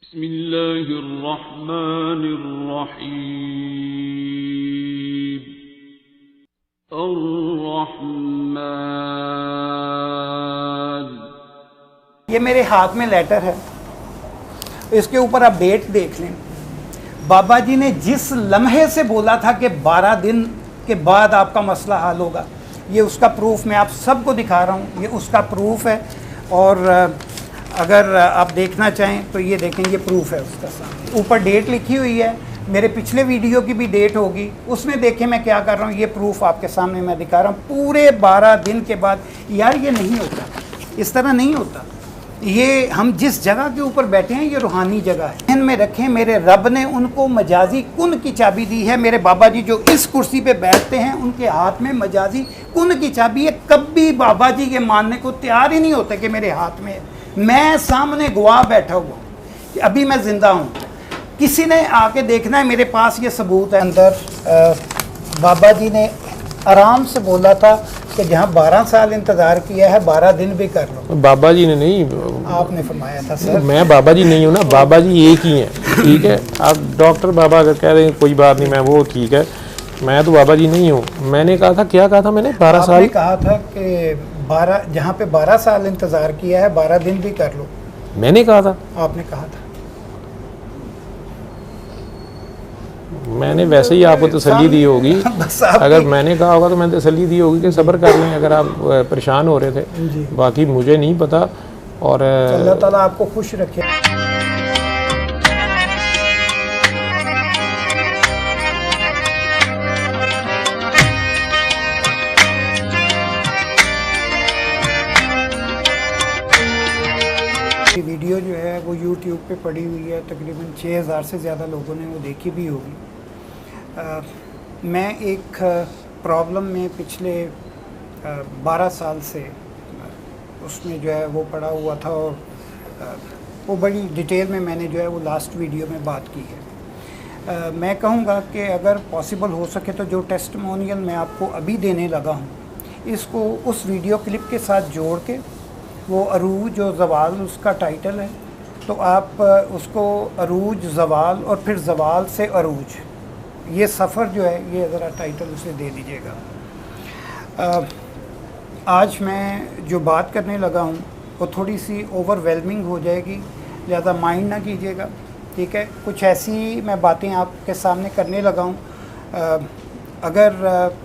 बिस्मिल्लाहिर्रहमानिर्रहीम। अर्रहमान। ये मेरे हाथ में लेटर है, इसके ऊपर आप डेट देख लें। बाबा जी ने जिस लम्हे से बोला था कि 12 दिन के बाद आपका मसला हल होगा, ये उसका प्रूफ मैं आप सबको दिखा रहा हूँ। ये उसका प्रूफ है, और अगर आप देखना चाहें तो ये देखें, ये प्रूफ है उसका। सामने ऊपर डेट लिखी हुई है, मेरे पिछले वीडियो की भी डेट होगी, उसमें देखें मैं क्या कर रहा हूँ। ये प्रूफ आपके सामने मैं दिखा रहा हूँ। पूरे 12 दिन के बाद। यार ये नहीं होता, इस तरह नहीं होता। ये हम जिस जगह के ऊपर बैठे हैं ये रूहानी जगह है। ध्यान में रखें, मेरे रब ने उनको मजाजी कुन की चाबी दी है। मेरे बाबा जी जो इस कुर्सी पे बैठते हैं उनके हाथ में मजाजी कुन की चाबी है। कभी बाबा जी के मानने को तैयार ही नहीं होते कि मेरे हाथ में है। मैं सामने गवाह बैठा हुआ कि अभी मैं ज़िंदा हूँ। किसी ने आके देखना है, मेरे पास ये सबूत है। अंदर बाबा जी ने आराम से बोला था कि जहाँ 12 साल इंतज़ार किया है 12 दिन भी कर लो। बाबा जी ने नहीं, आपने फरमाया था सर। मैं बाबा जी नहीं हूँ ना, बाबा जी एक ही हैं। ठीक है, आप डॉक्टर बाबा अगर कह रहे हैं कोई बात नहीं, मैं वो ठीक है, मैं तो बाबा जी नहीं हूँ। मैंने कहा था, क्या कहा था मैंने? 12 साल कहा था कि 12, जहाँ पे 12 साल इंतज़ार किया है 12 दिन भी कर लो। मैंने कहा था? आपने कहा था। मैंने वैसे ही आपको तसल्ली दी होगी। अगर मैंने कहा होगा तो मैंने तसल्ली दी होगी कि सब्र कर लें, अगर आप परेशान हो रहे थे। बाकी मुझे नहीं पता। और अल्लाह ताला आपको खुश रखे। वीडियो जो है वो YouTube पे पड़ी हुई है, तकरीबन 6000 से ज़्यादा लोगों ने वो देखी भी होगी। मैं एक प्रॉब्लम में पिछले 12 साल से उसमें जो है वो पड़ा हुआ था, और वो बड़ी डिटेल में मैंने जो है वो लास्ट वीडियो में बात की है। मैं कहूँगा कि अगर पॉसिबल हो सके तो जो टेस्टिमोनियल मैं आपको अभी देने लगा हूँ, इसको उस वीडियो क्लिप के साथ जोड़ के, वो अरूज और ज़वाल उसका टाइटल है, तो आप उसको अरूज ज़वाल और फिर ज़वाल से अरूज, ये सफ़र जो है ये ज़रा टाइटल उसे दे दीजिएगा। आज मैं जो बात करने लगा हूँ वो थोड़ी सी ओवरवेलमिंग हो जाएगी, ज़्यादा माइंड ना कीजिएगा, ठीक है। कुछ ऐसी मैं बातें आपके सामने करने लगा हूँ, अगर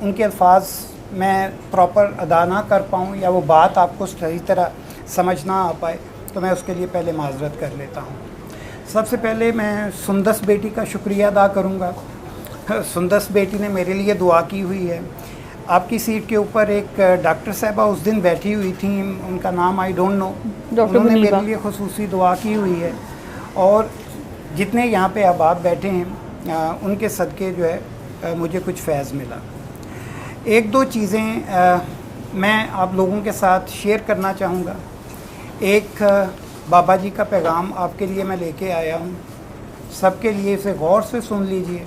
उनके अल्फाज मैं प्रॉपर अदा ना कर पाऊँ या वो बात आपको सही तरह समझ ना आ पाए तो मैं उसके लिए पहले माज़रत कर लेता हूँ। सबसे पहले मैं सुंदस बेटी का शुक्रिया अदा करूँगा। सुंदस बेटी ने मेरे लिए दुआ की हुई है। आपकी सीट के ऊपर एक डॉक्टर साहबा उस दिन बैठी हुई थी, उनका नाम आई डोंट नो, उन्होंने मेरे लिए खुसूसी दुआ की हुई है। और जितने यहाँ पे अहबाब बैठे हैं उनके सदक़े जो है मुझे कुछ फैज़ मिला। एक दो चीज़ें मैं आप लोगों के साथ शेयर करना चाहूँगा। एक बाबा जी का पैगाम आपके लिए मैं लेके आया हूँ, सबके लिए इसे गौर से सुन लीजिए।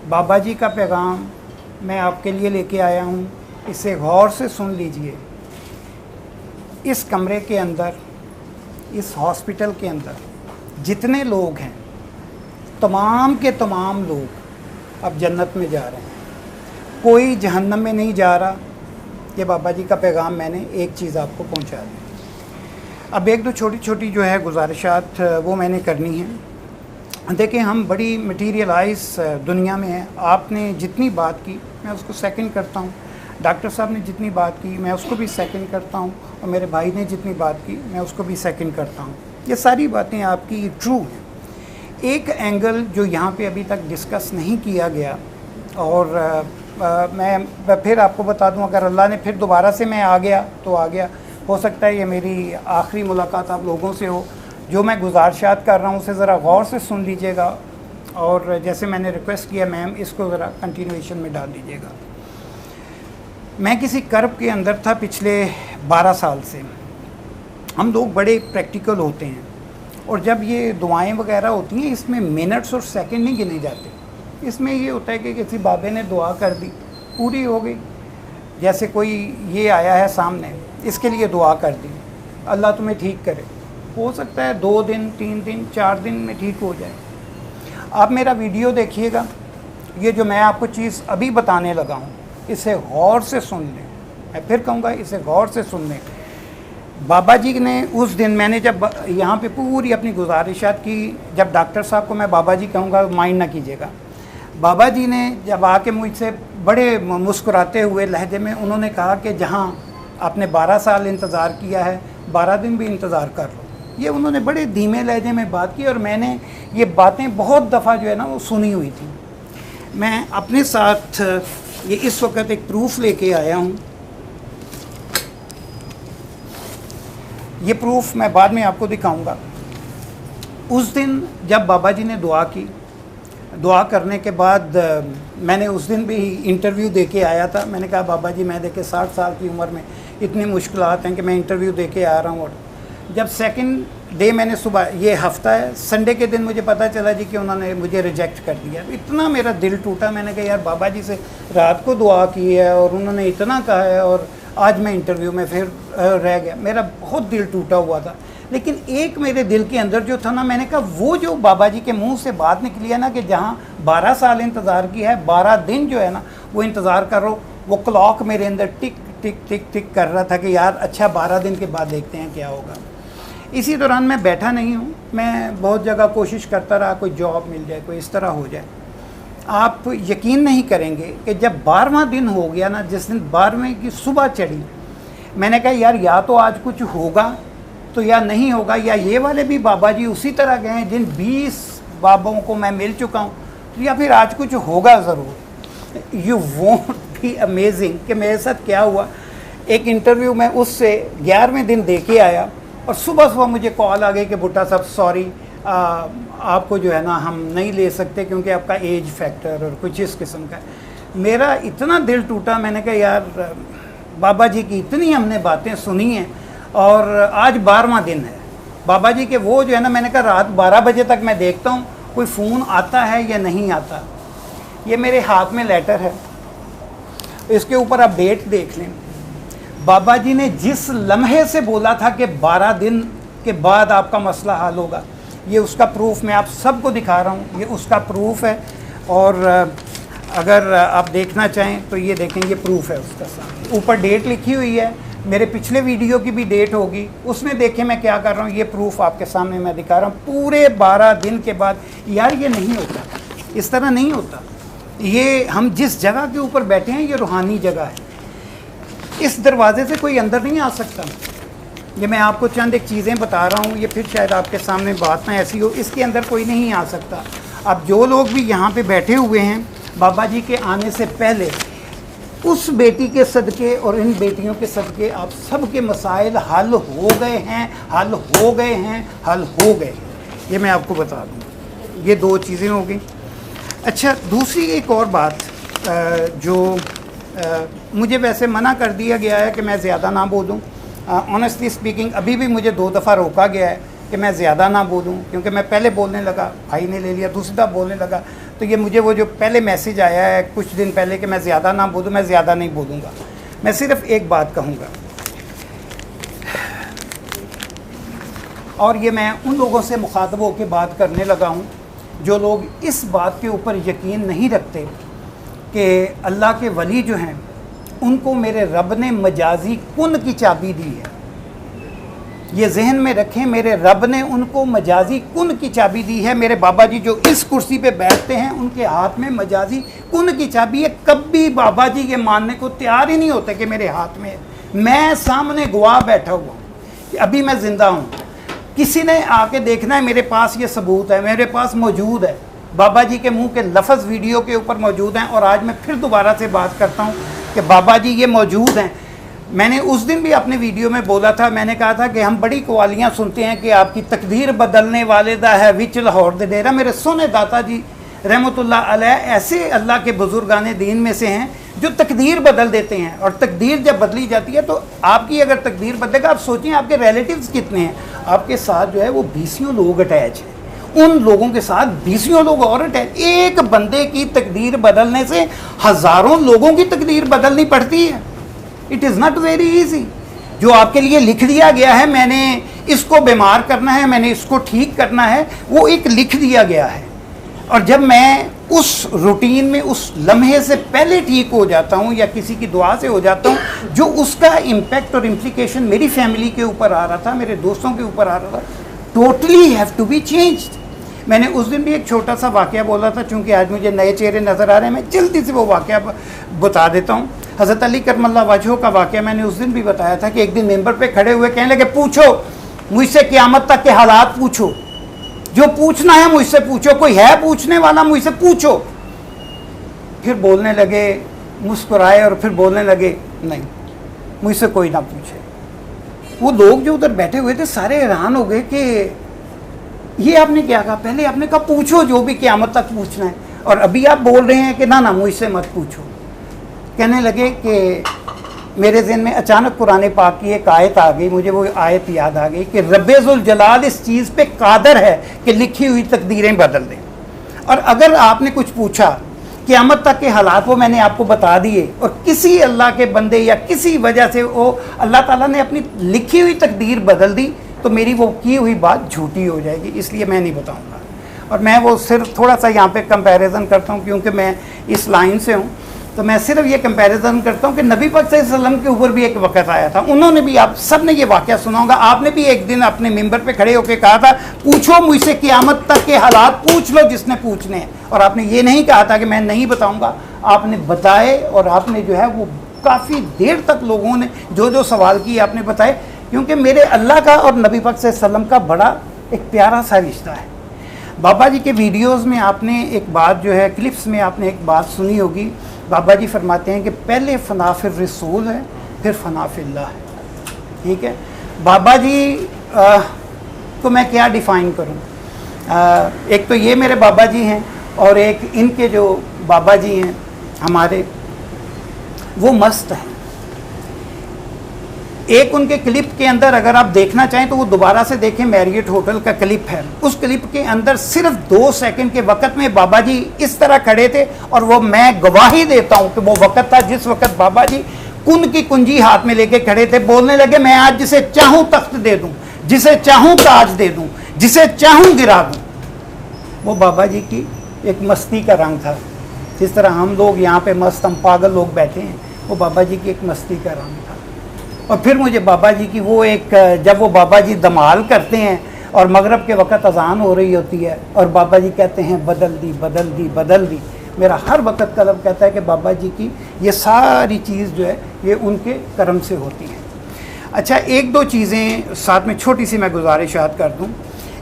बाबा जी का पैगाम मैं आपके लिए लेके आया हूँ, इसे गौर से सुन लीजिए। इस कमरे के अंदर, इस हॉस्पिटल के अंदर जितने लोग हैं, तमाम के तमाम लोग अब जन्नत में जा रहे हैं, कोई जहन्नम में नहीं जा रहा। ये बाबा जी का पैगाम मैंने एक चीज़ आपको पहुंचा दी। अब एक दो छोटी छोटी जो है गुजारिशात वो मैंने करनी है। देखिए, हम बड़ी मटीरियलाइज दुनिया में हैं। आपने जितनी बात की मैं उसको सेकंड करता हूँ, डॉक्टर साहब ने जितनी बात की मैं उसको भी सेकंड करता हूँ, और मेरे भाई ने जितनी बात की मैं उसको भी सेकंड करता हूँ। ये सारी बातें आपकी ट्रू हैं। एक एंगल जो यहाँ पे अभी तक डिस्कस नहीं किया गया, और मैं फिर आपको बता दूं, अगर अल्लाह ने फिर दोबारा से मैं आ गया तो आ गया, हो सकता है ये मेरी आखिरी मुलाकात आप लोगों से हो। जो मैं गुजारिशात कर रहा हूँ उसे ज़रा गौर से सुन लीजिएगा, और जैसे मैंने रिक्वेस्ट किया मैम, इसको ज़रा कंटिन्यूएशन में डाल दीजिएगा। मैं किसी कर्ब के अंदर था पिछले 12 साल से। हम लोग बड़े प्रैक्टिकल होते हैं, और जब ये दुआएं वगैरह होती हैं इसमें मिनट्स और सेकंड नहीं गिने जाते। इसमें ये होता है कि किसी बाबे ने दुआ कर दी, पूरी हो गई। जैसे कोई ये आया है सामने, इसके लिए दुआ कर दी, अल्लाह तुम्हें ठीक करे, हो सकता है 2 दिन, 3 दिन, 4 दिन में ठीक हो जाए। आप मेरा वीडियो देखिएगा, ये जो मैं आपको चीज़ अभी बताने लगा हूँ इसे गौर से सुन लें। मैं फिर कहूँगा इसे गौर से सुन लें। बाबा जी ने उस दिन, मैंने जब यहाँ पे पूरी अपनी गुजारिशात की, जब डॉक्टर साहब को मैं बाबा जी कहूँगा माइंड ना कीजिएगा, बाबा जी ने जब आके मुझसे बड़े मुस्कुराते हुए लहजे में उन्होंने कहा कि जहाँ आपने 12 साल इंतज़ार किया है 12 दिन भी इंतज़ार कर लो। ये उन्होंने बड़े धीमे लहजे में बात की और मैंने ये बातें बहुत दफ़ा जो है ना वो सुनी हुई थी। मैं अपने साथ ये इस वक्त एक प्रूफ लेके आया हूँ। ये प्रूफ मैं बाद में आपको दिखाऊंगा। उस दिन जब बाबा जी ने दुआ की, दुआ करने के बाद मैंने उस दिन भी इंटरव्यू दे के आया था। मैंने कहा बाबा जी मैं देखे 60 साल की उम्र में इतनी मुश्किलात हैं कि मैं इंटरव्यू दे के आ रहा हूँ। और जब सेकंड डे मैंने सुबह, ये हफ्ता है, संडे के दिन मुझे पता चला जी कि उन्होंने मुझे रिजेक्ट कर दिया। इतना मेरा दिल टूटा। मैंने कहा यार बाबा जी से रात को दुआ की है और उन्होंने इतना कहा है और आज मैं इंटरव्यू में फिर रह गया। मेरा बहुत दिल टूटा हुआ था। लेकिन एक मेरे दिल के अंदर जो था ना, मैंने कहा वो जो बाबा जी के मुंह से बात निकली है ना कि जहाँ 12 साल इंतज़ार किया है, 12 दिन जो है ना वो इंतज़ार कर रो, वो क्लॉक मेरे अंदर टिक टिक टिक टिक कर रहा था कि यार अच्छा 12 दिन के बाद देखते हैं क्या होगा। इसी दौरान मैं बैठा नहीं हूँ, मैं बहुत जगह कोशिश करता रहा कोई जॉब मिल जाए, कोई इस तरह हो जाए। आप यकीन नहीं करेंगे कि जब 12वां दिन हो गया ना, जिस दिन 12वें की सुबह चढ़ी, मैंने कहा यार या तो आज कुछ होगा तो या नहीं होगा, या ये वाले भी बाबा जी उसी तरह गए हैं जिन 20 बाबाओं को मैं मिल चुका हूँ, या फिर आज कुछ होगा ज़रूर। यू वोंट बी अमेजिंग कि मेरे साथ क्या हुआ। एक इंटरव्यू में उससे 11वें दिन दे के आया और सुबह सुबह मुझे कॉल आ गई कि भुट्टा साहब सॉरी, आपको जो है ना हम नहीं ले सकते क्योंकि आपका एज फैक्टर और कुछ इस किस्म का। मेरा इतना दिल टूटा। मैंने कहा यार बाबा जी की इतनी हमने बातें सुनी हैं और आज 12वां दिन है। बाबा जी के वो जो है ना, मैंने कहा रात 12 बजे तक मैं देखता हूँ कोई फ़ोन आता है या नहीं आता। ये मेरे हाथ में लेटर है, इसके ऊपर आप डेट देख लें। बाबा जी ने जिस लम्हे से बोला था कि 12 दिन के बाद आपका मसला हल होगा, ये उसका प्रूफ मैं आप सबको दिखा रहा हूँ। ये उसका प्रूफ है और अगर आप देखना चाहें तो ये देखें, ये प्रूफ है उसका सामने। ऊपर डेट लिखी हुई है, मेरे पिछले वीडियो की भी डेट होगी, उसमें देखें मैं क्या कर रहा हूँ। ये प्रूफ आपके सामने मैं दिखा रहा हूँ। पूरे 12 दिन के बाद। यार ये नहीं होता, इस तरह नहीं होता। ये हम जिस जगह के ऊपर बैठे हैं ये रूहानी जगह है। इस दरवाजे से कोई अंदर नहीं आ सकता। ये मैं आपको चंद एक चीज़ें बता रहा हूँ, ये फिर शायद आपके सामने बात ना ऐसी हो। इसके अंदर कोई नहीं आ सकता। अब जो लोग भी यहाँ पे बैठे हुए हैं, बाबा जी के आने से पहले उस बेटी के सदके और इन बेटियों के सदके आप सब के मसाइल हल हो गए हैं, हल हो गए हैं, हल हो गए। ये मैं आपको बता दूँ। ये 2 चीज़ें हो गई। अच्छा, दूसरी एक और बात जो मुझे वैसे मना कर दिया गया है कि मैं ज़्यादा ना बोलूँ। ऑनेस्टली स्पीकिंग अभी भी मुझे 2 दफ़ा रोका गया है कि मैं ज़्यादा ना बोलूँ, क्योंकि मैं पहले बोलने लगा, भाई ने ले लिया, दूसरी दफ़ा बोलने लगा तो ये मुझे वो जो पहले मैसेज आया है कुछ दिन पहले कि मैं ज़्यादा ना बोलूँ, मैं ज़्यादा नहीं बोलूँगा। मैं सिर्फ़ एक बात कहूँगा, और ये मैं उन लोगों से मुखातब होकर बात करने लगा हूँ जो लोग इस बात के ऊपर यकीन नहीं रखते कि अल्लाह के वली जो हैं उनको मेरे रब ने मजाजी कुन की चाबी दी है। ये जहन में रखें, मेरे रब ने उनको मजाजी कुन की चाबी दी है। मेरे बाबा जी जो इस कुर्सी पे बैठते हैं उनके हाथ में मजाजी कुन की चाबी है। कभी बाबा जी ये मानने को तैयार ही नहीं होते कि मेरे हाथ में है। मैं सामने गवाह बैठा हुआ हूँ, अभी मैं ज़िंदा हूँ। किसी ने आके देखना है, मेरे पास ये सबूत है, मेरे पास मौजूद है। बाबा जी के मुंह के लफ्ज़ वीडियो के ऊपर मौजूद हैं। और आज मैं फिर दोबारा से बात करता हूँ कि बाबा जी ये मौजूद हैं। मैंने उस दिन भी अपने वीडियो में बोला था, मैंने कहा था कि हम बड़ी कवालियाँ सुनते हैं कि आपकी तकदीर बदलने वाले दा है विच लाहौर दे डेरा। मेरे सोने दाता जी रहमतुल्लाह अलैह ऐसे अल्लाह के बुजुर्गाने दीन में से हैं जो तकदीर बदल देते हैं। और तकदीर जब बदली जाती है तो आपकी अगर तकदीर बदलेगा, आप सोचिए आपके रिलेटिव्स कितने हैं। आपके साथ जो है वो 20 लोग अटैच हैं, उन लोगों के साथ 20 लोग और अटैच। एक बंदे की तकदीर बदलने से हज़ारों लोगों की तकदीर बदलनी पड़ती है। It is not very easy. जो आपके लिए लिख दिया गया है, मैंने इसको बीमार करना है, मैंने इसको ठीक करना है, वो एक लिख दिया गया है। और जब मैं उस रूटीन में उस लम्हे से पहले ठीक हो जाता हूँ या किसी की दुआ से हो जाता हूँ, जो उसका इम्पैक्ट और इम्प्लीकेशन मेरी फैमिली के ऊपर आ रहा था, मेरे दोस्तों के ऊपर आ रहा था, totally have to be changed. मैंने उस दिन भी एक छोटा सा वाक़या बोला था, चूँकि आज मुझे नए चेहरे नज़र आ रहे हैं, मैं जल्दी से वो वाक़या बता देता हूँ। हज़रत अली करमल्लाहु वजहू का वाक़या मैंने उस दिन भी बताया था कि एक दिन मेंबर पे खड़े हुए कहने लगे, पूछो मुझसे क़यामत तक के हालात पूछो, जो पूछना है मुझसे पूछो, कोई है पूछने वाला मुझसे पूछो। फिर बोलने लगे, मुस्कुराए और फिर बोलने लगे, नहीं मुझसे कोई ना पूछे। वो लोग जो उधर बैठे हुए थे सारे हैरान हो गए कि ये आपने क्या कहा, पहले आपने कहा पूछो जो भी क़यामत तक पूछना है, और अभी आप बोल रहे हैं कि ना ना मुझसे मत पूछो। कहने लगे कि मेरे ज़हन में अचानक कुरान पाक की एक आयत आ गई, मुझे वो आयत याद आ गई कि रब्बुल जलाल इस चीज़ पे कादर है कि लिखी हुई तकदीरें बदल दें। और अगर आपने कुछ पूछा, क़यामत तक के हालात वो मैंने आपको बता दिए, और किसी अल्लाह के बंदे या किसी वजह से वो अल्लाह ताला ने अपनी लिखी हुई तकदीर बदल दी, तो मेरी वो की हुई बात झूठी हो जाएगी, इसलिए मैं नहीं बताऊँगा। और मैं वो सिर्फ थोड़ा सा यहाँ पे कंपैरिजन करता हूँ, क्योंकि मैं इस लाइन से हूँ, तो मैं सिर्फ ये कंपैरिजन करता हूँ कि नबी पाक सल्लल्लाहु अलैहि वसल्लम के ऊपर भी एक वक़्त आया था, उन्होंने भी, आप सब ने ये वाक़या सुना होगा, आपने भी एक दिन अपने मिंबर पे खड़े होकर कहा था, पूछो मुझसे क़यामत तक के हालात पूछ लो जिसने पूछने हैं। और आपने ये नहीं कहा था कि मैं नहीं बताऊँगा, आपने बताए, और आपने जो है वो काफ़ी देर तक लोगों ने जो जो सवाल किए आपने बताए, क्योंकि मेरे अल्लाह का और नबी पाक सल्लल्लाहु अलैहि वसल्लम का बड़ा एक प्यारा सा रिश्ता है। बाबा जी के वीडियोज़ में आपने एक बात जो है, क्लिप्स में आपने एक बात सुनी होगी, बाबा जी फरमाते हैं कि पहले फ़ना फिर रसूल है, फिर फ़ना फिल्लाह है। ठीक है, बाबा जी को मैं क्या डिफ़ाइन करूं, एक तो ये मेरे बाबा जी हैं, और एक इनके जो बाबा जी हैं हमारे, वो मस्त हैं। एक उनके क्लिप के अंदर अगर आप देखना चाहें तो वो दोबारा से देखें, मैरियट होटल का क्लिप है, उस क्लिप के अंदर सिर्फ 2 सेकंड के वक़्त में बाबा जी इस तरह खड़े थे, और वो मैं गवाही देता हूं कि वो वक़्त था जिस वक़्त बाबा जी कुन की कुंजी हाथ में लेके खड़े थे, बोलने लगे, मैं आज जिसे चाहूँ तख्त दे दूँ, जिसे चाहूँ ताज दे दूँ, जिसे चाहूँ गिरा दूँ। वो बाबा जी की एक मस्ती का रंग था, जिस तरह हम लोग यहाँ पे मस्त, हम पागल लोग बैठे हैं, वो बाबा जी की एक मस्ती का रंग था। और फिर मुझे बाबा जी की वो एक, जब वो बाबा जी दमाल करते हैं और मगरब के वक़्त अजान हो रही होती है, और बाबा जी कहते हैं बदल दी बदल दी बदल दी, मेरा हर वक़्त कदम कहता है कि बाबा जी की ये सारी चीज़ जो है ये उनके करम से होती है। अच्छा, 1-2 चीज़ें साथ में छोटी सी मैं गुजारिशात कर दूँ।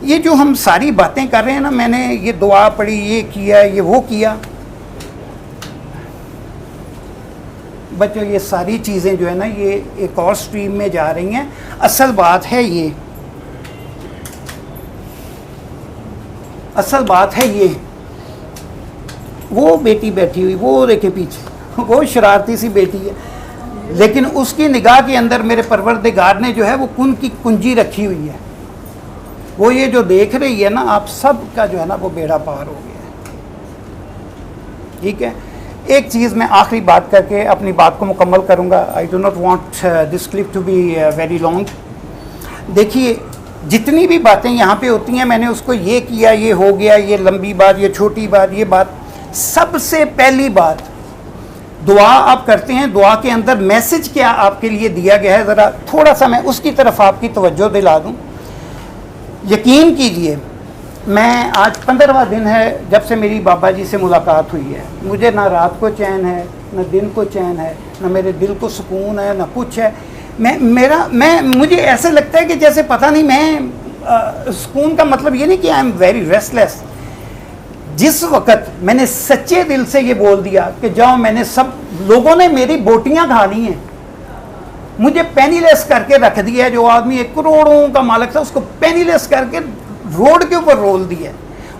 ये जो हम सारी बातें कर रहे हैं ना, मैंने ये दुआ पढ़ी, ये किया, ये वो किया, बच्चों ये सारी चीज़ें जो है ना ये एक और स्ट्रीम में जा रही हैं। असल बात है ये, असल बात है ये, वो बेटी बैठी हुई, वो देखे पीछे, वो शरारती सी बेटी है, लेकिन उसकी निगाह के अंदर मेरे परवरदिगार ने जो है वो कुन की कुंजी रखी हुई है। वो ये जो देख रही है ना, आप सब का जो है ना वो बेड़ा पार हो गया है। ठीक है, एक चीज़ मैं आखिरी बात करके अपनी बात को मुकम्मल करूँगा। I do not want this clip to be very long. देखिए, जितनी भी बातें यहाँ पे होती हैं, मैंने उसको ये किया, ये हो गया, ये लंबी बात, ये छोटी बात, ये बात, सबसे पहली बात दुआ आप करते हैं, दुआ के अंदर मैसेज क्या आपके लिए दिया गया है, ज़रा थोड़ा सा मैं उसकी तरफ आपकी तवज्जो दिला दूँ। यकीन कीजिए, मैं आज 15वां दिन है जब से मेरी बाबा जी से मुलाकात हुई है। मुझे ना रात को चैन है, ना दिन को चैन है, ना मेरे दिल को सुकून है, ना कुछ है। मुझे ऐसे लगता है कि जैसे पता नहीं, मैं सुकून का मतलब ये नहीं कि आई एम वेरी रेस्टलेस। जिस वक़्त मैंने सच्चे दिल से ये बोल दिया कि जाओ, मैंने सब लोगों ने मेरी बोटियाँ खा ली हैं, मुझे पेनीलेस करके रख दिया है। जो आदमी 1 करोड़ों का मालिक था, उसको पेनीलेस करके रोड के ऊपर रोल दिया।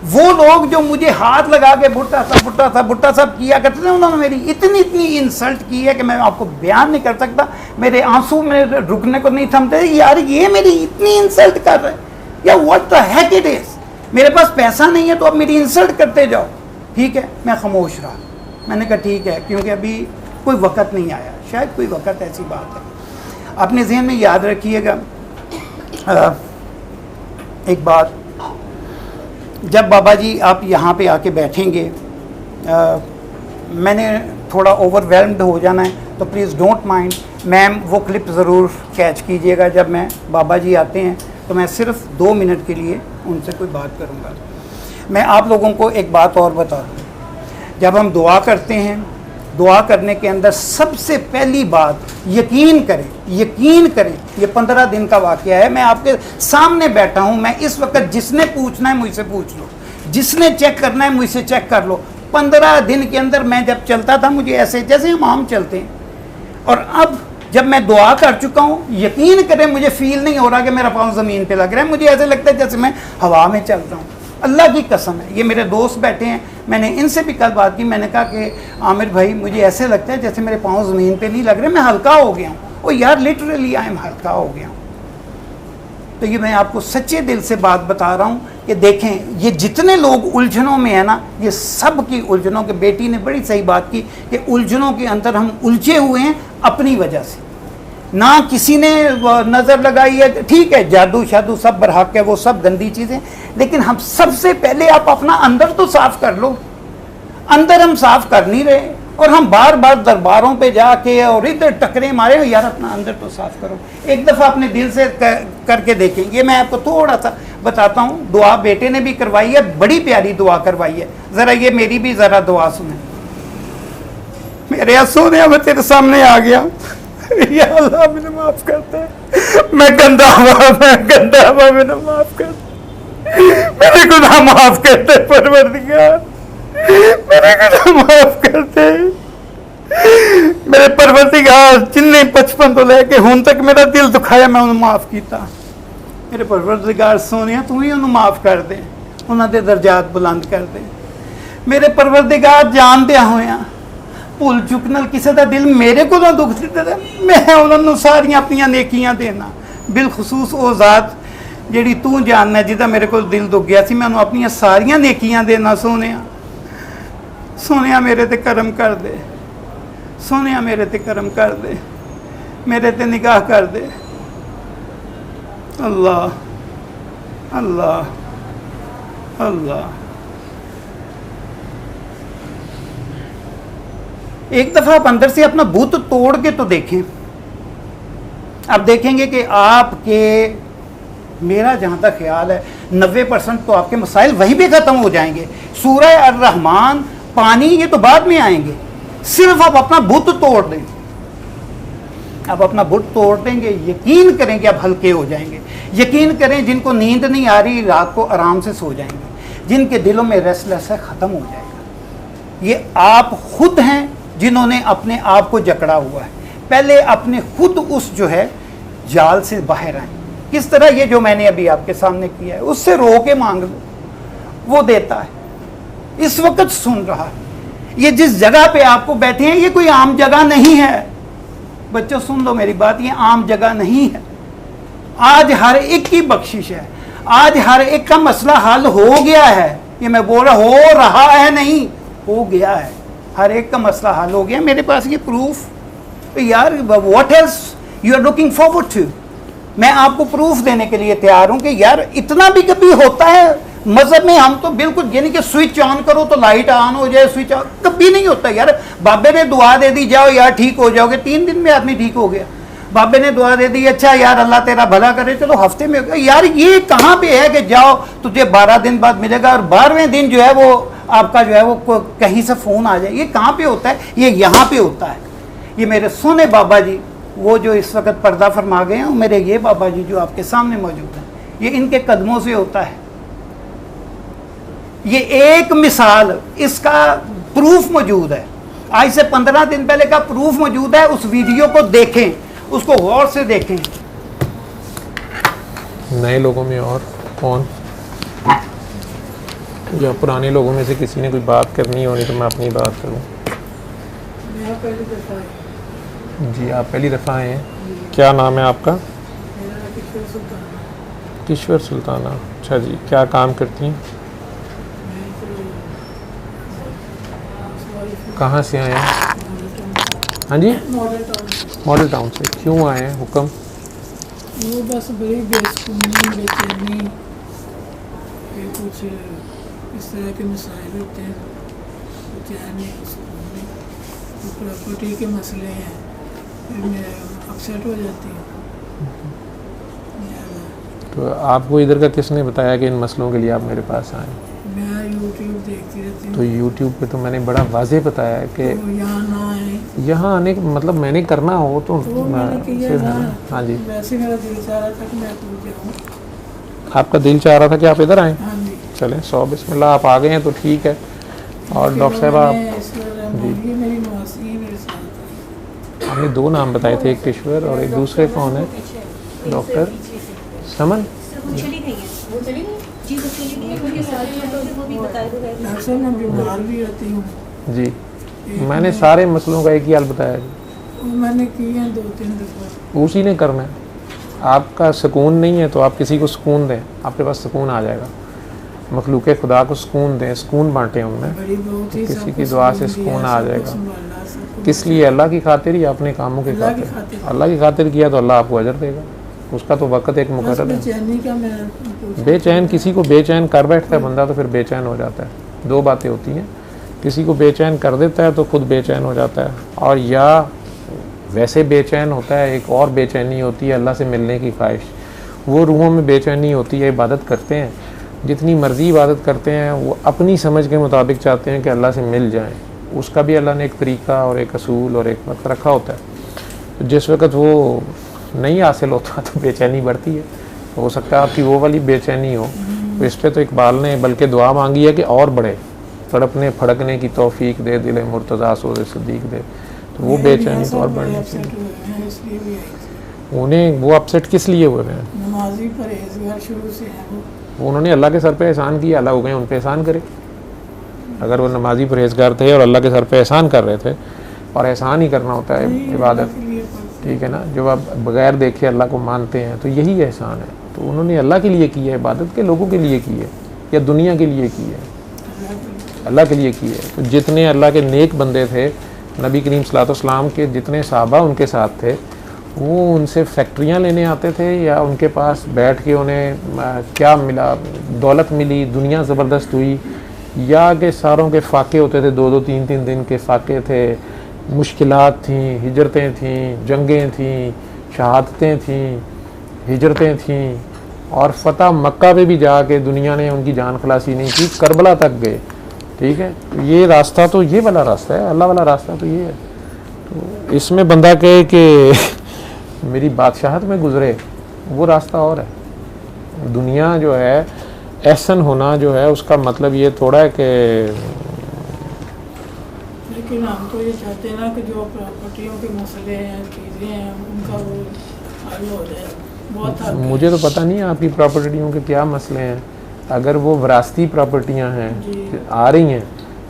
वो लोग जो मुझे हाथ लगा के बुट्टा साहब किया करते थे, उन्होंने मेरी इतनी इंसल्ट की है कि मैं आपको बयान नहीं कर सकता। मेरे आंसू में रुकने को नहीं थमते, यार ये मेरी इतनी इंसल्ट कर रहे हैं, या what the heck it is. मेरे पास पैसा नहीं है तो अब मेरी इंसल्ट करते जाओ। ठीक है, मैं खामोश रहा। मैंने कहा ठीक है, क्योंकि अभी कोई वक़्त नहीं आया, शायद कोई वक़्त, ऐसी बात है। अपने जहन में याद रखिएगा, एक बात, जब बाबा जी आप यहाँ पे आके बैठेंगे, मैंने थोड़ा ओवरवेल्म्ड हो जाना है तो प्लीज़ डोंट माइंड मैम, वो क्लिप ज़रूर कैच कीजिएगा। जब मैं बाबा जी आते हैं तो मैं सिर्फ 2 मिनट के लिए उनसे कोई बात करूँगा। मैं आप लोगों को एक बात और बता दूँ, जब हम दुआ करते हैं, दुआ करने के अंदर सबसे पहली बात यकीन करें, यकीन करें। ये 15 दिन का वाक़या है, मैं आपके सामने बैठा हूँ। मैं इस वक्त, जिसने पूछना है मुझसे पूछ लो, जिसने चेक करना है मुझसे चेक कर लो। 15 दिन के अंदर मैं जब चलता था, मुझे ऐसे जैसे हम आम चलते हैं, और अब जब मैं दुआ कर चुका हूँ, यकीन करें मुझे फील नहीं हो रहा कि मेरा पाँव ज़मीन पे लग रहा है। मुझे ऐसे लगता है जैसे मैं हवा में चल रहा हूँ। अल्लाह की कसम है। ये मेरे दोस्त बैठे हैं, मैंने इनसे भी कल बात की। मैंने कहा कि आमिर भाई, मुझे ऐसे लगता है जैसे मेरे पाँव ज़मीन पे नहीं लग रहे, मैं हल्का हो गया हूँ। ओ यार, लिटरली आई एम हल्का हो गया हूँ। तो ये मैं आपको सच्चे दिल से बात बता रहा हूँ कि देखें, ये जितने लोग उलझनों में है ना, ये सब की उलझनों के, बेटी ने बड़ी सही बात की कि उलझनों के अंदर हम उलझे हुए हैं अपनी वजह से। ना किसी ने नज़र लगाई है, ठीक है, जादू शादू सब बरहक है, वो सब गंदी चीज़ें, लेकिन हम सबसे पहले आप अपना अंदर तो साफ़ कर लो। अंदर हम साफ़ कर नहीं रहे, और हम बार बार दरबारों पे जाके और इधर टकरे मारे। यार अपना अंदर तो साफ़ करो, एक दफ़ा अपने दिल से करके देखें। ये मैं आपको थोड़ा सा बताता हूँ। दुआ बेटे ने भी करवाई है, बड़ी प्यारी दुआ करवाई है। ज़रा ये मेरी भी ज़रा दुआ सुने। मेरे सोने, मैं तेरे सामने आ गया, या अल्लाह मुझे माफ़ करता है, मैं गंदा हुआ, मैंने माफ़ कर, मेरे गुनाह माफ़ करते परवरदिगार, मेरे गुनाह माफ़ करते मेरे परवरदिगार। जिन्हें 55 तो लेके हुन तक मेरा दिल दुखाया, मैं उन्हें माफ़ किया। मेरे परवरदिगार सोने, तू ही उन्हें माफ़ कर दे, उन्होंने दर्जात बुलंद कर दे। मेरे परवरदिगार जानदिया होया भुल चुक नाल किसी का दिल मेरे को दुख दिता, मैं उन्होंने सारिया अपनिया नेकियां देना। बिलखसूस वो ज़ात जिहड़ी तू जानना, जिदा मेरे को दिल दुख गया सी, मैं उन्होंने अपनिया सारिया नेकियां देना। सोने मेरे ते करम कर दे, सोने मेरे ते करम कर दे, मेरे ते निगाह कर दे। अल्लाह अल्लाह अल्लाह। एक दफ़ा आप अंदर से अपना बुत तोड़ के तो देखें। आप देखेंगे कि आपके, मेरा जहाँ तक ख्याल है, 90% तो आपके मसाइल वहीं पे ख़त्म हो जाएंगे। सूरह अर-रहमान, पानी, ये तो बाद में आएंगे। सिर्फ आप अपना बुत तोड़ दें, आप अपना बुत तोड़ देंगे, यकीन करें कि आप हल्के हो जाएंगे। यकीन करें, जिनको नींद नहीं आ रही रात को आराम से सो जाएंगे, जिनके दिलों में रेस्टलेस है ख़त्म हो जाएगा। ये आप खुद हैं जिन्होंने अपने आप को जकड़ा हुआ है। पहले अपने खुद उस जो है जाल से बाहर आए। किस तरह? ये जो मैंने अभी आपके सामने किया है, उससे रो के मांग लो, वो देता है। इस वक्त सुन रहा है। ये जिस जगह पे आपको बैठे हैं, ये कोई आम जगह नहीं है। बच्चों सुन लो मेरी बात, ये आम जगह नहीं है। आज हर एक की बख्शिश है, आज हर एक का मसला हल हो गया है। ये मैं बोल रहा, हो रहा है नहीं, हो गया है। हर एक का मसला हल हो गया। मेरे पास ये प्रूफ, यार what else you are looking forward to. मैं आपको प्रूफ देने के लिए तैयार हूं कि यार इतना भी कभी होता है मजहब में। हम तो बिल्कुल यानी कि स्विच ऑन करो तो लाइट ऑन हो जाए, स्विच ऑन कभी नहीं होता। यार बाबे ने दुआ दे दी, जाओ यार ठीक हो जाओगे, 3 दिन में आदमी ठीक हो गया। बाबे ने दुआ दे दी, अच्छा यार अल्लाह तेरा भला करे, चलो हफ्ते में हो गया। यार ये कहाँ पे है कि जाओ तुझे 12 दिन बाद मिलेगा और 12वें दिन जो है वो आपका जो है वो कहीं से फ़ोन आ जाए। ये कहाँ पे होता है? ये यहाँ पे होता है। ये मेरे सोने बाबा जी, वो जो इस वक्त पर्दा फरमा गए हैं, मेरे ये बाबा जी जो आपके सामने मौजूद हैं, ये इनके कदमों से होता है। ये एक मिसाल, इसका प्रूफ मौजूद है। आज से 15 दिन पहले का प्रूफ मौजूद है। उस वीडियो को देखें, उसको गौर से देखें। नए लोगों में और कौन, या पुराने लोगों में से किसी ने कोई बात करनी होनी तो मैं अपनी बात करूं। जी आप पहली दफ़ा आए हैं। क्या नाम है आपका? किश्वर सुल्ताना। अच्छा जी, क्या काम करती हैं? कहाँ से आए हैं? हाँ जी, मॉडल टाउन से। क्यों आए हैं? हुक्म? वो बस बड़ी बेसुनी बेचैनी फिर कुछ इस तरह के मसाइल होते हैं, चैन नहीं, सुकून नहीं, तो प्रॉपर्टी के मसले हैं, फिर मैं अपसेट हो जाती हूँ। तो आपको इधर का किसने बताया कि इन मसलों के लिए आप मेरे पास आए? मैं यूट्यूब देखती रहती हूँ। तो यूट्यूब पे तो मैंने बड़ा वाज़े बताया है कि तो यहाँ ना आए, यहाँ आने मतलब मैंने करना हो तो मैंने किया फिर है ना। ना। हाँ जी, वैसे मेरा दिल चाह रहा था कि मैं दूर जाऊँ। आपका दिल चाह रहा था कि आप इधर आएँ? हाँ जी। चलें, 100 बिस्मिल्लाह, आप आ गए हैं तो ठीक है। और डॉक्टर साहब आप, ये मेरी नवासी है, मेरे साथ। आपने 2 नाम बताए थे, एक किश्वर और एक दूसरे कौन है? डॉक्टर समन। अक्सर मैं बीमार भी रहती हूँ जी, मैंने सारे मसलों का एक ही हाल बताया जी, और मैंने किए हैं 2-3 दफ़ा। उसी ने करना है। आपका सुकून नहीं है तो आप किसी को सुकून दें, आपके पास सुकून आ जाएगा। मखलूक खुदा को सुकून दें, सुकून बांटें उनमें, बड़ी बहुत ही किसी की दुआ से सुकून आ जाएगा। किस लिए? अल्लाह की खातिर ही, अपने कामों के खातिर। अल्लाह की खातिर किया तो अल्लाह आपको अजर देगा, उसका तो वक़्त एक मुकर्रर है। बेचैनी का मैं बेचैन, किसी को बेचैन कर बैठता है बंदा तो फिर बेचैन हो जाता है। 2 बातें होती हैं, किसी को बेचैन कर देता है तो खुद बेचैन हो जाता है, और या वैसे बेचैन होता है, एक और बेचैनी होती है अल्लाह से मिलने की ख्वाहिश। वो रूहों में बेचैनी होती है, इबादत करते हैं, जितनी मर्ज़ी इबादत करते हैं, वो अपनी समझ के मुताबिक चाहते हैं कि अल्लाह से मिल जाएं। उसका भी अल्लाह ने एक तरीका और एक असूल और एक वक्त रखा होता है। तो जिस वक्त वो नहीं हासिल होता तो बेचैनी बढ़ती है। हो सकता है आपकी वो वाली बेचैनी हो, तो इस पर तो इकबाल ने बल्कि दुआ मांगी है कि और बढ़े, तड़पने फड़कने की तौफीक दे, दिल मुर्तज़ा सोज़ सिद्दीक दे। तो वो बेचैनी तो और बढ़नी चाहिए। उन्हें वो अपसेट किस लिए हुए हैं? नमाजी परहेज़गार शुरू से है वो। उन्होंने अल्लाह के सर पे एहसान किया, अल्लाह हो गए उन पे एहसान करे। अगर वो नमाजी परहेज़गार थे और अल्लाह के सर पे एहसान कर रहे थे, और एहसान ही करना होता है इबादत, ठीक है ना, जब आप बगैर देखे अल्लाह को मानते हैं तो यही एहसान है। तो उन्होंने अल्लाह के लिए की है इबादत, के लोगों के लिए की है या दुनिया के लिए की है? अल्लाह के लिए की है। तो जितने अल्लाह के नेक बंदे थे, नबी करीम सल्लल्लाहु अलैहि वसल्लम के जितने सहाबा उनके साथ थे, वो उनसे फैक्ट्रियाँ लेने आते थे या उनके पास बैठ के उन्हें क्या मिला, दौलत मिली, दुनिया ज़बरदस्त हुई, या कि सारों के फाके होते थे, 2-2 3-3 दिन के फाके थे, मुश्किलात थीं, हिजरतें थीं, जंगें थीं, शहादतें थीं, हिजरतें थीं, और फ़तह मक्का पे भी जाके दुनिया ने उनकी जान खलासी नहीं की, करबला तक गए। ठीक है, ये रास्ता तो ये वाला रास्ता है, अल्लाह वाला रास्ता तो ये है। तो इसमें बंदा कहे कि मेरी बादशाहत में गुजरे, वो रास्ता और है। दुनिया जो है, एहसन होना जो है, उसका मतलब ये थोड़ा है कि, लेकिन हम तो ये चाहते हैं ना कि जो प्रॉपर्टियों के मसले हैं, चीज़ें हैं, उनका वो हल हो जाए। बहुत मुझे तो पता नहीं है आपकी प्रॉपर्टियों के क्या मसले हैं। अगर वो विरासती प्रॉपर्टियां हैं आ रही हैं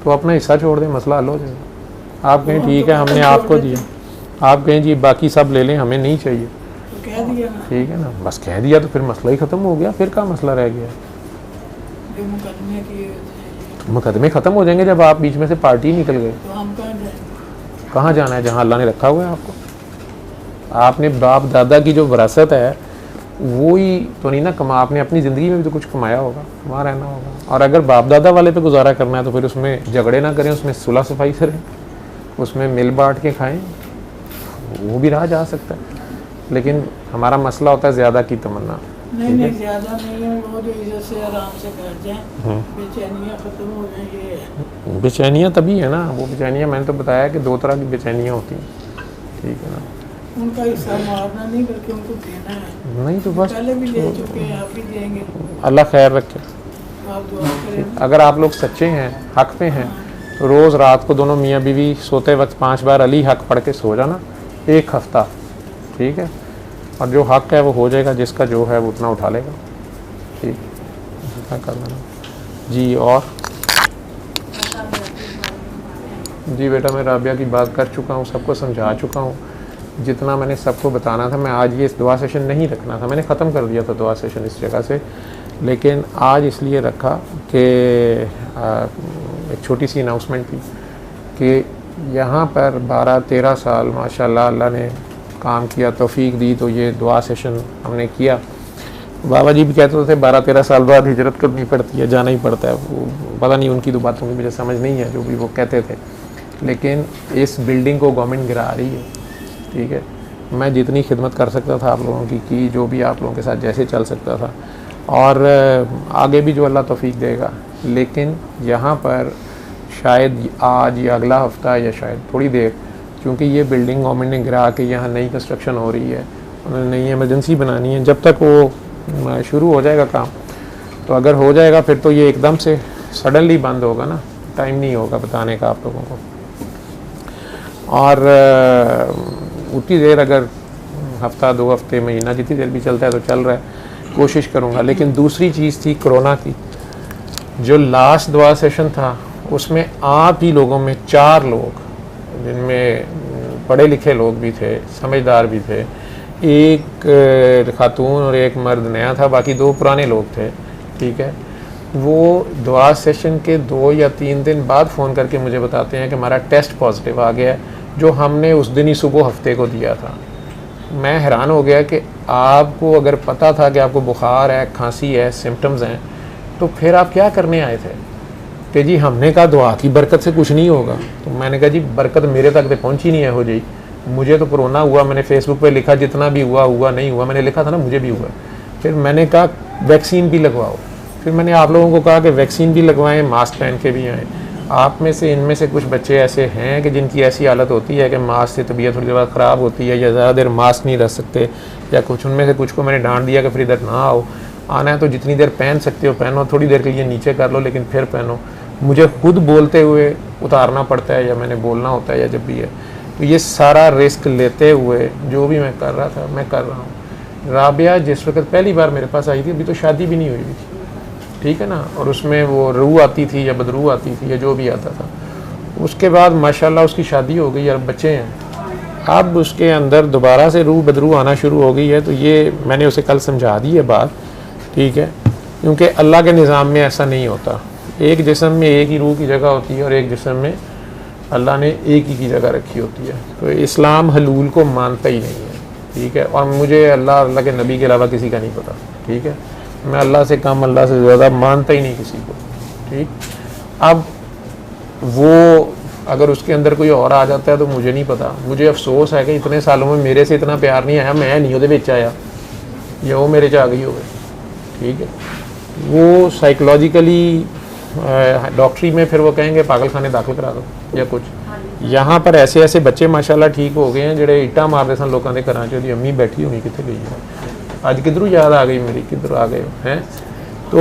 तो अपना हिस्सा छोड़ दें, मसला हल हो जाएगा। आप कहें ठीक है हमने आपको दिया, आप कहें जी बाकी सब ले लें, हमें नहीं चाहिए, तो कह दिया ना, ठीक है ना, बस कह दिया तो फिर मसला ही ख़त्म हो गया। फिर क्या मसला रह गया? जो मुकदमे किए होते हैं, तो मुकदमे ख़त्म हो जाएंगे जब आप बीच में से पार्टी निकल गए। तो हम कहाँ जाएंगे? कहाँ जाना है? जहाँ अल्लाह ने रखा हुआ है आपको। आपने बाप दादा की जो विरासत है वो ही तो नहीं ना कमा, आपने अपनी ज़िंदगी में भी तो कुछ कमाया होगा, वहाँ रहना होगा। और अगर बाप दादा वाले पे गुजारा करना है तो फिर उसमें झगड़े ना करें, उसमें सुलह सफाई करें, उसमें मिल बांट के खाएं, वो भी रहा जा सकता है। लेकिन हमारा मसला होता है ज़्यादा की तमन्ना। नहीं ज़्यादा नहीं है, वो जो इज्जत से आराम से बैठ जाएं, बेचैनियाँ ख़त्म हो जाएं। ये बेचैनियाँ तभी है ना, वो बेचैनियाँ मैंने तो बताया कि 2 तरह की बेचैनियाँ होती हैं, ठीक है ना। उनका हिस्सा मारना नहीं बल्कि उनको देना है। नहीं तो बस पहले भी ले चुके हैं, आप भी देंगे, अल्लाह खैर रखे। आप दुआ करें। अगर आप लोग सच्चे हैं, हक पे हैं, तो रोज़ रात को दोनों मियाँ बीवी सोते वक्त 5 बार अली हक पढ़ के सो जाना, 1 हफ्ता, ठीक है। और जो हक है वो हो जाएगा, जिसका जो है वो उतना उठा लेगा, ठीक, इतना कर लेना जी। और जी बेटा, मैं राबिया की बात कर चुका हूँ, सबको समझा चुका हूँ, जितना मैंने सबको बताना था। मैं आज ये दुआ सेशन नहीं रखना था, मैंने ख़त्म कर दिया था दुआ सेशन इस जगह से, लेकिन आज इसलिए रखा कि एक छोटी सी अनाउंसमेंट थी कि यहाँ पर 12-13 साल माशाल्लाह अल्लाह ने काम किया, तौफीक दी, तो ये दुआ सेशन हमने किया। बाबा जी भी कहते थे 12-13 साल बाद हिजरत करनी पड़ती है, जाना ही पड़ता है। वो पता नहीं उनकी तो बातों की मुझे समझ नहीं है जो भी वो कहते थे, लेकिन इस बिल्डिंग को गवर्नमेंट गिरा रही है, ठीक है। मैं जितनी खिदमत कर सकता था आप लोगों की जो भी आप लोगों के साथ जैसे चल सकता था, और आगे भी जो अल्लाह तौफीक देगा। लेकिन यहाँ पर शायद आज या अगला हफ्ता या शायद थोड़ी देर, क्योंकि ये बिल्डिंग गवर्नमेंट ने गिरा के यहाँ नई कंस्ट्रक्शन हो रही है, उन्होंने नई इमरजेंसी बनानी है, जब तक वो शुरू हो जाएगा काम, तो अगर हो जाएगा फिर तो ये एकदम से सडनली बंद होगा ना, टाइम नहीं होगा बताने का आप लोगों को। और उतनी देर अगर हफ्ता 2 हफ्ते महीना जितनी देर भी चलता है तो चल रहा है, कोशिश करूँगा। लेकिन दूसरी चीज़ थी कोरोना की, जो लास्ट दुआ सेशन था उसमें आप ही लोगों में 4 लोग, जिनमें पढ़े लिखे लोग भी थे, समझदार भी थे, एक खातून और एक मर्द नया था, बाकी 2 पुराने लोग थे, ठीक है। वो दुआ सेशन के 2 या 3 दिन बाद फ़ोन करके मुझे बताते हैं कि हमारा टेस्ट पॉजिटिव आ गया है, जो हमने उस दिन ही सुबह हफ्ते को दिया था। मैं हैरान हो गया कि आपको अगर पता था कि आपको बुखार है, खांसी है, सिम्टम्स हैं, तो फिर आप क्या करने आए थे? कि जी हमने कहा दुआ की बरकत से कुछ नहीं होगा। तो मैंने कहा जी बरकत मेरे तक तो पहुंची नहीं है हो जी, मुझे तो कोरोना हुआ, मैंने फेसबुक पे लिखा जितना भी हुआ नहीं हुआ, मैंने लिखा था ना मुझे भी हुआ। फिर मैंने कहा वैक्सीन भी लगवाओ, फिर मैंने आप लोगों को कहा कि वैक्सीन भी लगवाएं, मास्क पहन के भी आएँ। आप में से इनमें से कुछ बच्चे ऐसे हैं कि जिनकी ऐसी हालत होती है कि मास्क से तबीयत थोड़ी देर ख़राब होती है या ज़्यादा देर मास्क नहीं रख सकते, या कुछ उनमें से कुछ को मैंने डांट दिया कि फिर इधर ना आओ, आना है तो जितनी देर पहन सकते हो पहनो, थोड़ी देर के लिए नीचे कर लो लेकिन फिर पहनो। मुझे खुद बोलते हुए उतारना पड़ता है या मैंने बोलना होता है या जब भी है, तो ये सारा रिस्क लेते हुए जो भी मैं कर रहा था मैं कर रहा हूँ। राबिया जिस वक्त पहली बार मेरे पास आई थी, अभी तो शादी भी नहीं हुई थी, ठीक है ना, और उसमें वो रूह आती थी या बदरू आती थी या जो भी आता था। उसके बाद माशाल्लाह उसकी शादी हो गई और बच्चे हैं। अब उसके अंदर दोबारा से रूह बदरू आना शुरू हो गई है, तो ये मैंने उसे कल समझा दी है बात, ठीक है, क्योंकि अल्लाह के निज़ाम में ऐसा नहीं होता। एक जिस्म में एक ही रूह की जगह होती है और एक जिस्म में अल्लाह ने एक ही की जगह रखी होती है। तो इस्लाम हलूल को मानता ही नहीं है, ठीक है। और मुझे अल्लाह के नबी के अलावा किसी का नहीं पता, ठीक है। मैं अल्लाह से कम, अल्लाह से ज़्यादा मानता ही नहीं किसी को, ठीक। अब वो अगर उसके अंदर कोई और आ जाता है तो मुझे नहीं पता। मुझे अफसोस है कि इतने सालों में मेरे से इतना प्यार नहीं आया, मैं नहीं ਉਹਦੇ ਵਿੱਚ आया या वो मेरे च आ गई होवे, ठीक है। वो साइकोलॉजिकली डॉक्टरी में फिर वो कहेंगे पागल खाने दाखिल करा दो या कुछ। यहाँ पर ऐसे ऐसे बच्चे माशाल्लाह ठीक हो गए हैं ਜਿਹੜੇ ਇੱਟਾਂ ਮਾਰਦੇ ਸਨ ਲੋਕਾਂ ਦੇ ਘਰਾਂ 'ਚ। ਉਹਦੀ ਅੰਮੀ बैठी होनी कितने गई है, ਅੱਜ किधरों याद आ गई मेरी, किधर आ गए हैं। तो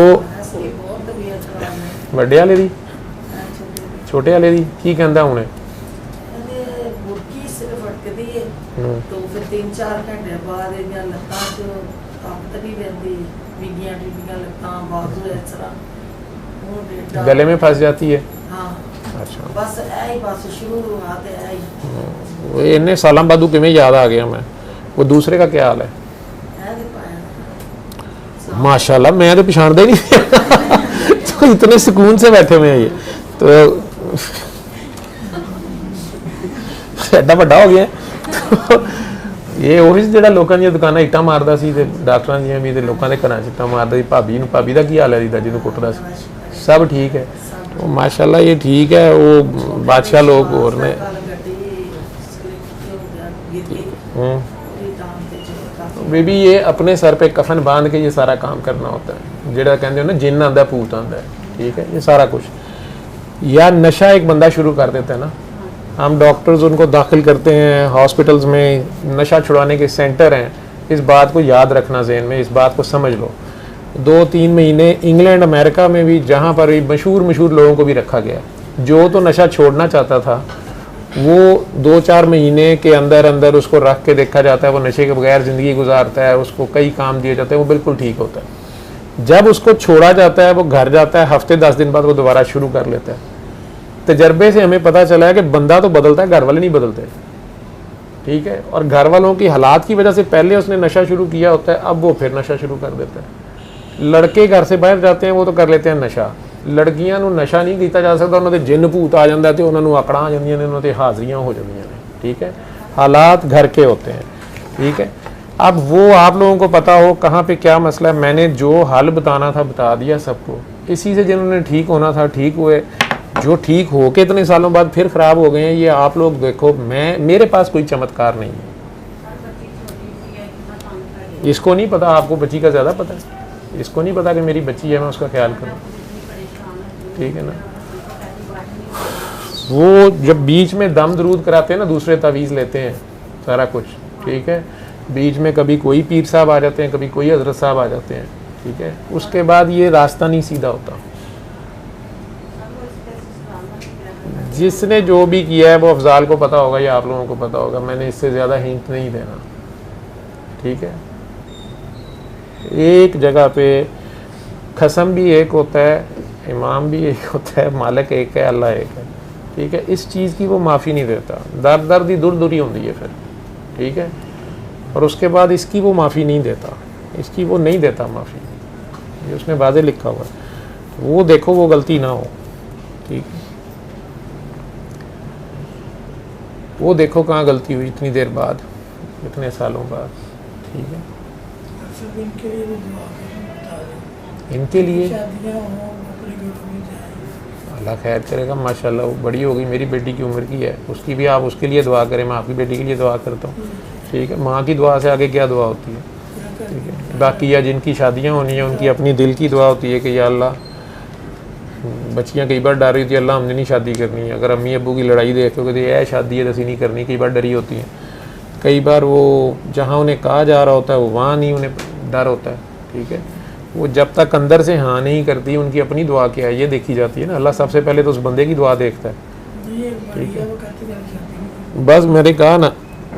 ਵੱਡੇ वाले ਦੀ छोटे वाले ਦੀ ਕੀ ਕਹਿੰਦਾ ਹੁਣੇ? तो फिर 3-4 घंटे बाद लत्तां च ताकत नहीं रहती, बीगियां टीबियां लत्तां बाजू इस तरह गले में फंस जाती है। हाँ अच्छा, बस ऐ बस शुरू हुआ ते ऐ वो इन्ने सालों बाद किमें याद आ गया मैं। वो दूसरे का क्या हाल है? माशाल्लाह मैं तो पछाणदा ही नहीं तो इतने सुकून से बैठे हुए हैं ये, तो एडा ਵੱਡਾ हो गया। ये ਉਹੀ ਜਿਹੜਾ ਲੋਕਾਂ ਦੀਆਂ ਦੁਕਾਨਾਂ ਇੱਟਾਂ ਮਾਰਦਾ ਸੀ ਤੇ ਡਾਕਟਰਾਂ ਦੀਆਂ ਵੀ ਤੇ ਲੋਕਾਂ ਦੇ ਘਰਾਂ 'ਚ ਇੱਟਾਂ ਮਾਰਦਾ ਸੀ। ਭਾਬੀ ਦਾ ਕੀ ਹਾਲ ਹੈ ਜੀ, ਜਿਹਨੂੰ ਕੁੱਟਦਾ ਸੀ? सब ठीक है, तो माशाल्लाह ये ठीक है। वो बादशाह लोग और ने बेबी ये अपने सर पे कफन बांध के ये सारा काम करना होता है। जेड़ा कहते हो ना जिन्न आंदा भूत आंदा है, ठीक है। ये सारा कुछ या नशा एक बंदा शुरू कर देता है ना, हम डॉक्टर्स उनको दाखिल करते हैं हॉस्पिटल्स में, नशा छुड़ाने के सेंटर हैं। इस बात को याद रखना ज़हन में, इस बात को समझ लो। 2-3 महीने इंग्लैंड अमेरिका में भी जहाँ पर भी मशहूर लोगों को भी रखा गया, जो तो नशा छोड़ना चाहता था वो 2-4 महीने के अंदर अंदर उसको रख के देखा जाता है, वो नशे के बगैर ज़िंदगी गुजारता है, उसको कई काम दिए जाते हैं, वो बिल्कुल ठीक होता है। जब उसको छोड़ा जाता है वो घर जाता है, हफ्ते 10 दिन बाद वो दोबारा शुरू कर लेता है। तजर्बे से हमें पता चला है कि बंदा तो बदलता है, घर वाले नहीं बदलते, ठीक है। और घर वालों की हालात की वजह से पहले उसने नशा शुरू किया होता है, अब वो फिर नशा शुरू कर देता है। लड़के घर से बाहर जाते हैं वो तो कर लेते हैं नशा, लड़कियां नूं नशा नहीं किया जा सकता, उन्होंने जिन्न भूत आ जाता है तो उन्होंने आकड़ा आ जांदियां ने, उन्होंने हाज़रियां हो जांदियां ने, ठीक है। हालात घर के होते हैं, ठीक है। अब वो आप लोगों को पता हो कहाँ पे क्या मसला है। मैंने जो हल बताना था बता दिया सबको। इसी से जिन्होंने ठीक होना था ठीक हुए, जो ठीक हो के इतने सालों बाद फिर ख़राब हो गए हैं, ये आप लोग देखो। मेरे पास कोई चमत्कार नहीं है। इसको नहीं पता, आपको बच्ची का ज़्यादा पता है। इसको नहीं पता कि मेरी बच्ची है, मैं उसका ख्याल करूँ, ठीक है ना। वो जब बीच में दम दरूद कराते हैं ना, दूसरे तावीज़ लेते हैं सारा कुछ, ठीक है। बीच में कभी कोई पीर साहब आ जाते हैं, कभी कोई हजरत साहब आ जाते हैं, ठीक है। उसके बाद ये रास्ता नहीं सीधा होता। जिसने जो भी किया है वो अफजाल को पता होगा या आप लोगों को पता होगा। मैंने इससे ज़्यादा हिंट नहीं देना, ठीक है। एक जगह पे खसम भी एक होता है, इमाम भी एक होता है, मालिक एक है, अल्लाह एक है, ठीक है। इस चीज़ की वो माफ़ी नहीं देता। दर्द ही दूरी होती है फिर, ठीक है। और उसके बाद इसकी वो माफ़ी नहीं देता, इसकी वो नहीं देता माफ़ी। ये उसने वाज़े लिखा हुआ है। वो देखो वो गलती ना हो, ठीक है। वो देखो कहाँ गलती हुई इतनी देर बाद, इतने सालों बाद, ठीक है। इनके लिए भी दुआ करें, बता दें। इनके लिए शादियाँ हों, अपने घर में जाएं। अल्लाह खैर करेगा। माशाल्लाह वो बड़ी हो गई, मेरी बेटी की उम्र की है। उसकी भी आप उसके लिए दुआ करें, मैं आपकी बेटी के लिए दुआ करता हूँ, ठीक है। माँ की दुआ से आगे क्या दुआ होती है, ठीक है। बाकी या जिनकी शादियाँ होनी है उनकी अपनी दिल की दुआ होती है कि या अल्लाह, बच्चियाँ कई बार डर रही होती है, अल्लाह हमने नहीं शादी करनी है। अगर अम्मी अब्बू की लड़ाई देखो कि यह शादी है दसी नहीं करनी, कई बार डरी होती है। कई बार वो जहाँ उन्हें कहा जा रहा होता है वो वहाँ नहीं उन्हें डर होता है, ठीक है। वो जब तक अंदर से हाँ नहीं करती, उनकी अपनी दुआ क्या है ये देखी जाती है ना। अल्लाह सबसे पहले तो उस बंदे की दुआ देखता है, ठीक है। बस मैंने कहा ना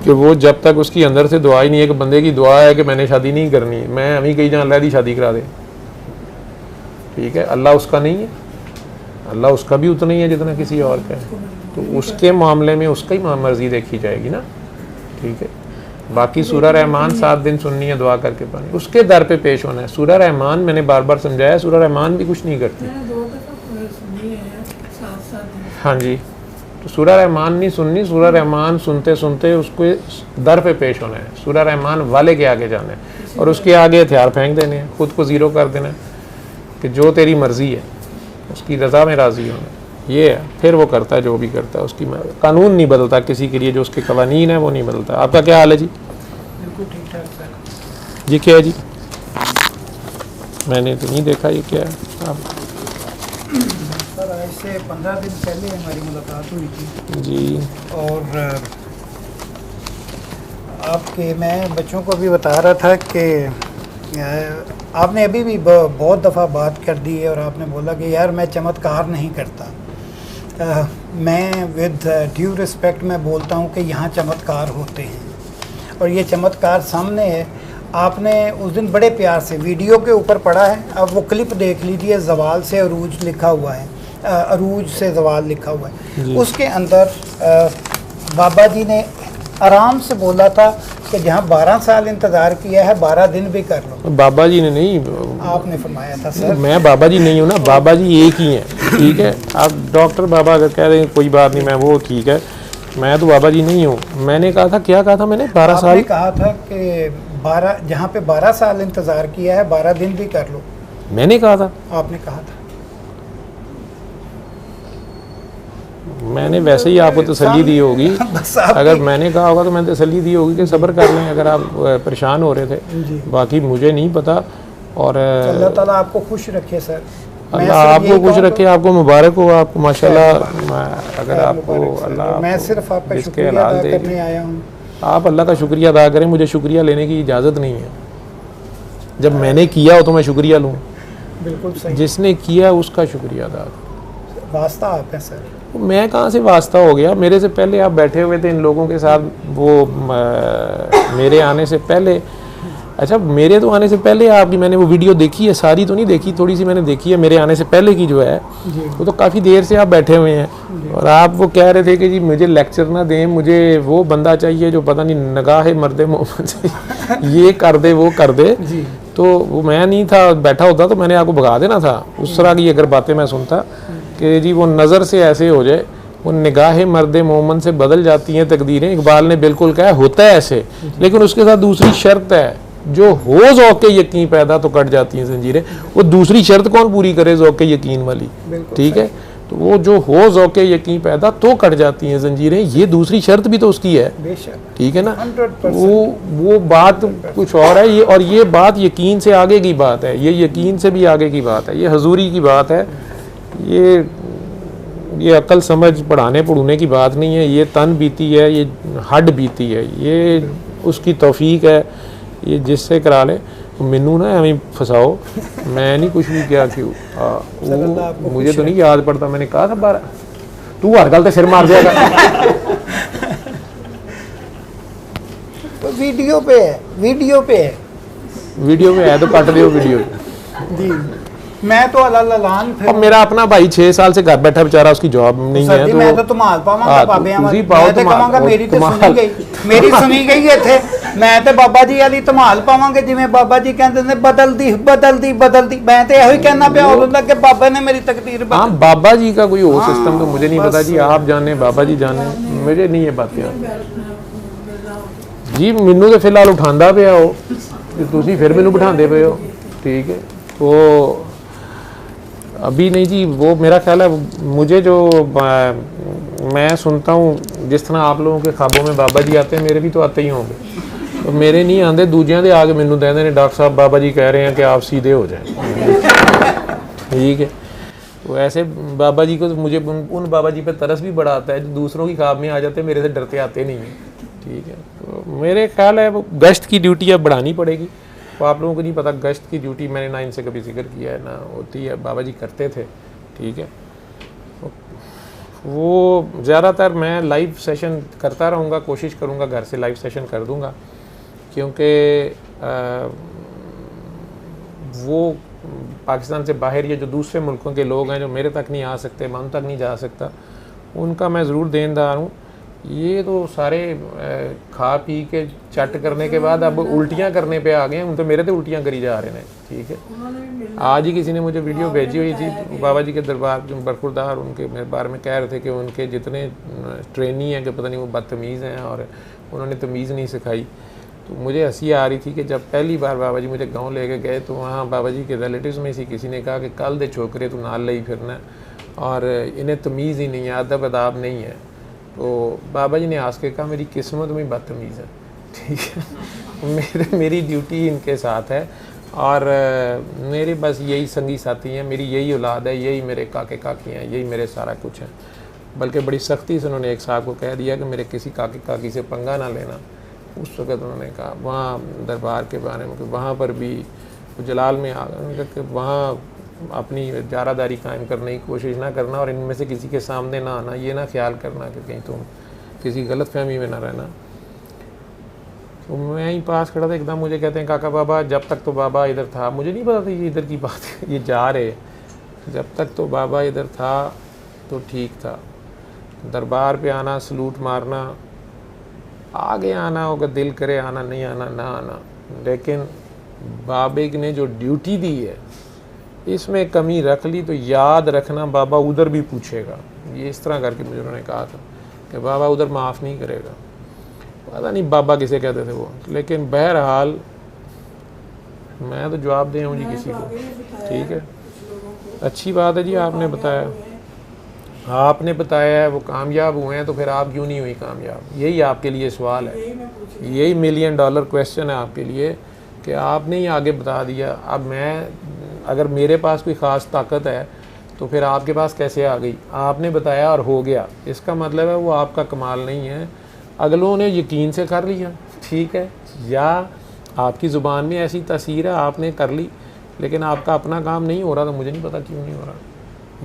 कि वो जब तक उसकी अंदर से दुआ ही नहीं है कि बंदे की दुआ है कि मैंने शादी नहीं करनी, मैं अभी कहीं जहाँ अल्लाह की शादी करा दे, ठीक है। अल्लाह उसका नहीं है, अल्लाह उसका भी उतना ही है जितना किसी और का है। तो उसके मामले में उसका ही मर्जी देखी जाएगी ना, ठीक है। बाकी सूरह रहमान 7 दिन सुननी है, दुआ करके पढ़नी, उसके दर पे पेश होना है। सूरह रहमान मैंने बार बार समझाया, सूरह रहमान भी कुछ नहीं करती। हाँ जी, तो सूरह रहमान नहीं सुननी, सूरह रहमान सुनते सुनते उसको दर पे पेश होना है। सूरह रहमान वाले के आगे जाना है और उसके आगे हथियार फेंक देने हैं, खुद को ज़ीरो कर देना है कि जो तेरी मर्ज़ी है, उसकी रज़ा में राज़ी होना है। ये है, फिर वो करता है जो भी करता है। उसकी कानून नहीं बदलता किसी के लिए, जो उसके कवानीन है वो नहीं बदलता। आपका क्या हाल है जी? बिल्कुल ठीक ठाक सर। जी क्या है जी? मैंने तो नहीं देखा ये क्या है। आप सर आज से 15 दिन पहले हमारी मुलाकात हुई थी जी, और आपके मैं बच्चों को भी बता रहा था कि आपने अभी भी बहुत दफ़ा बात कर दी है और आपने बोला कि यार मैं चमत्कार नहीं करता। मैं विद ड्यू रिस्पेक्ट मैं बोलता हूँ कि यहाँ चमत्कार होते हैं और ये चमत्कार सामने है। आपने उस दिन बड़े प्यार से वीडियो के ऊपर पढ़ा है, अब वो क्लिप देख लीजिए, जवाल से अरूज लिखा हुआ है, अरूज से जवाल लिखा हुआ है। उसके अंदर बाबा जी ने आराम से बोला था कि जहाँ 12 साल इंतज़ार किया है 12 दिन भी कर लो। बाबा जी ने नहीं, आपने फरमाया था सर। मैं बाबा जी नहीं हूँ ना, बाबा जी एक ही हैं, ठीक है। आप डॉक्टर बाबा अगर कह रहे हैं कोई बात नहीं, मैं वो ठीक है, मैं तो बाबा जी नहीं हूँ। मैंने कहा था, क्या कहा था मैंने? 12 साल कहा था कि 12, जहाँ पे 12 साल इंतज़ार किया है 12 दिन भी कर लो, मैंने कहा था। आपने कहा था। मैंने वैसे ही आपको तसल्ली दी होगी। अगर मैंने कहा होगा तो मैंने तसल्ली दी होगी कि सब्र कर लें अगर आप परेशान हो रहे थे। बाकी मुझे नहीं पता। और अल्लाह ताला आपको खुश रखे सर। अल्लाह आपको खुश रखे, आपको मुबारक हो, आपको माशाल्लाह। अगर आपको अल्लाह, मैं सिर्फ आपका शुक्रिया अदा करने आया हूँ। आप अल्लाह का शुक्रिया अदा करें, मुझे शुक्रिया लेने की इजाज़त नहीं है। जब मैंने किया हो तो मैं शुक्रिया लूँ। बिल्कुल सही। जिसने किया उसका शुक्रिया अदा। वास्ता आप है सर। मैं कहाँ से वास्ता हो गया? मेरे से पहले आप बैठे हुए थे इन लोगों के साथ, वो मेरे आने से पहले। अच्छा, मेरे तो आने से पहले आपकी मैंने वो वीडियो देखी है, सारी तो नहीं देखी, थोड़ी सी मैंने देखी है। मेरे आने से पहले की जो है वो तो काफ़ी देर से आप बैठे हुए हैं और आप वो कह रहे थे कि जी मुझे लेक्चर ना दें, मुझे वो बंदा चाहिए जो पता नहीं नगाह मर्दे मोहम्मद से ये कर दे वो कर दे। तो वो मैं नहीं था, बैठा होता तो मैंने आपको भगा देना था। उस तरह की अगर बातें मैं सुनता कि जी वो नज़र से ऐसे हो जाए वो निगाह मर्द मोमन से बदल जाती हैं तकदीरें। इकबाल ने बिल्कुल कहा होता है ऐसे, लेकिन उसके साथ दूसरी शर्त है, जो हो ज़ौक़ यकीन पैदा तो कट जाती हैं जंजीरें। वो दूसरी शर्त कौन पूरी करे ज़ौक़ यकीन वाली, ठीक है। तो वो जो हो ज़ौक़ यकीन पैदा तो कट जाती हैं जंजीरें, ये दूसरी शर्त भी तो उसकी है, ठीक है ना। वो बात कुछ और है, ये और ये बात यकीन से आगे की बात है, ये यकीन से भी आगे की बात है, ये हजूरी की बात है। ये अक्ल समझ पढ़ाने पढ़ूने की बात नहीं है, ये तन बीती है, ये हड बीती है, ये उसकी तौफीक है, ये जिससे करा ले। मैनू ना एवं फसाओ, मैं नहीं कुछ भी किया, क्यों वो मुझे तो नहीं याद पड़ता, मैंने कहा था बार तू हर गल तो सिर मार जाएगा। तो वीडियो पे है, वीडियो पे है तो काट दियो वीडियो जी। मैं तो अलालान फिर अब मेरा अपना भाई 6 साल से घर बैठा बेचारा, उसकी जॉब नहीं है, तो मैं तो तुम्हाल पावांगा बाबे ਤੁਸੀਂ मैं ਪਾਓ, तो कहांगा मेरी तो सुनी गई, मेरी सुनी गई इत्थे। मैं तो बाबा जी वाली धमाल पावांगे, जिवें बाबा जी कहंदे ने बदलदी बदलदी बदलदी। मैं तो यही कहना पिया उਦੋਂ तक कि बाबा ने मेरी तकदीर हाँ, बाबा जी का कोई और सिस्टम तो मुझे नहीं पता जी, आप जाने बाबा जी जाने, मुझे नहीं है बातें जी। मैनू तो फिलहाल उठांदा पिया हो, तुसीं फिर मैनू बिठांदे पे हो, ठीक है। तो अभी नहीं जी, वो मेरा ख्याल है मुझे जो मैं सुनता हूँ जिस तरह आप लोगों के ख्वाबों में बाबा जी आते हैं, मेरे भी तो आते ही होंगे, तो मेरे नहीं आते, दूजियां दे आके मैनू कहते हैं डॉक्टर साहब बाबा जी कह रहे हैं कि आप सीधे हो जाएं, ठीक है। तो ऐसे बाबा जी को तो मुझे उन बाबा जी पे तरस भी बड़ा आता है जो दूसरों की ख्वाब में आ जाते हैं, मेरे से डरते आते नहीं हैं, ठीक है। तो मेरे ख्याल है वो गश्त की ड्यूटी अब बढ़ानी पड़ेगी। तो आप लोगों को नहीं पता, गश्त की ड्यूटी मैंने ना इनसे कभी जिक्र किया है ना होती है, बाबा जी करते थे, ठीक है। वो ज़्यादातर मैं लाइव सेशन करता रहूँगा, कोशिश करूँगा घर से लाइव सेशन कर दूँगा, क्योंकि वो पाकिस्तान से बाहर ये जो दूसरे मुल्कों के लोग हैं जो मेरे तक नहीं आ सकते, मैं उन तक नहीं जा सकता, उनका मैं ज़रूर देनदार हूँ। ये तो सारे खा पी के चट करने के बाद अब उल्टियाँ करने पे आ गए हैं, उन तो मेरे तो उल्टियाँ करी जा रहे हैं, ठीक है। आज ही किसी ने मुझे वीडियो भेजी हुई थी, बाबा जी के दरबार जो बरखुरदार उनके बारे में कह रहे थे कि उनके जितने ट्रेनी हैं कि पता नहीं वो बदतमीज़ हैं और उन्होंने तमीज़ नहीं सिखाई। तो मुझे हंसी आ रही थी कि जब पहली बार बाबा जी मुझे गाँव लेके गए तो वहाँ बाबा जी के रिलेटिव्स में से किसी ने कहा कि कल दे छोकरे तू नाल ले फिरना, और इन्हें तमीज़ ही नहीं है, अदब अदाब नहीं है। तो बाबा जी ने आस के कहा मेरी किस्मत में बदतमीज़ है, ठीक है। मेरी ड्यूटी इनके साथ है, और मेरे बस यही संगी साथी हैं, मेरी यही औलाद है, यही मेरे काके काकी हैं, यही मेरे सारा कुछ है। बल्कि बड़ी सख्ती से उन्होंने एक साहब को कह दिया कि मेरे किसी काके काकी से पंगा ना लेना। उस वक़्त उन्होंने कहा वहाँ दरबार के बारे में कि वहाँ पर भी जलाल में आ गए कि वहाँ अपनी जारादारी कायम करने की कोशिश ना करना और इनमें से किसी के सामने ना आना, ये ना ख्याल करना कि कहीं तुम किसी गलत फहमी में ना रहना। तो मैं ही पास खड़ा था, एकदम मुझे कहते हैं काका बाबा, जब तक तो बाबा इधर था, मुझे नहीं पता था ये इधर की बात है, ये जा रहे, जब तक तो बाबा इधर था तो ठीक था। दरबार पे आना, सलूट मारना, आगे आना होगा दिल करे आना, नहीं आना ना आना, लेकिन बाबे ने जो ड्यूटी दी है इसमें कमी रख ली तो याद रखना बाबा उधर भी पूछेगा। ये इस तरह करके मुझे उन्होंने कहा था कि बाबा उधर माफ़ नहीं करेगा। पता नहीं बाबा किसे कहते थे वो, लेकिन बहरहाल मैं तो जवाब दे हूँ जी किसी को, ठीक है। अच्छी बात है जी, आपने बताया, आपने बताया है वो कामयाब हुए हैं, तो फिर आप क्यों नहीं हुई कामयाब? यही आपके लिए सवाल है, यही $1 मिलियन क्वेश्चन है आपके लिए कि आपने ही आगे बता दिया। अब मैं, अगर मेरे पास कोई ख़ास ताकत है तो फिर आपके पास कैसे आ गई? आपने बताया और हो गया, इसका मतलब है वो आपका कमाल नहीं है, अगलों ने यकीन से कर लिया, ठीक है, या आपकी ज़ुबान में ऐसी तासीर है आपने कर ली, लेकिन आपका अपना काम नहीं हो रहा, तो मुझे नहीं पता क्यों नहीं हो रहा।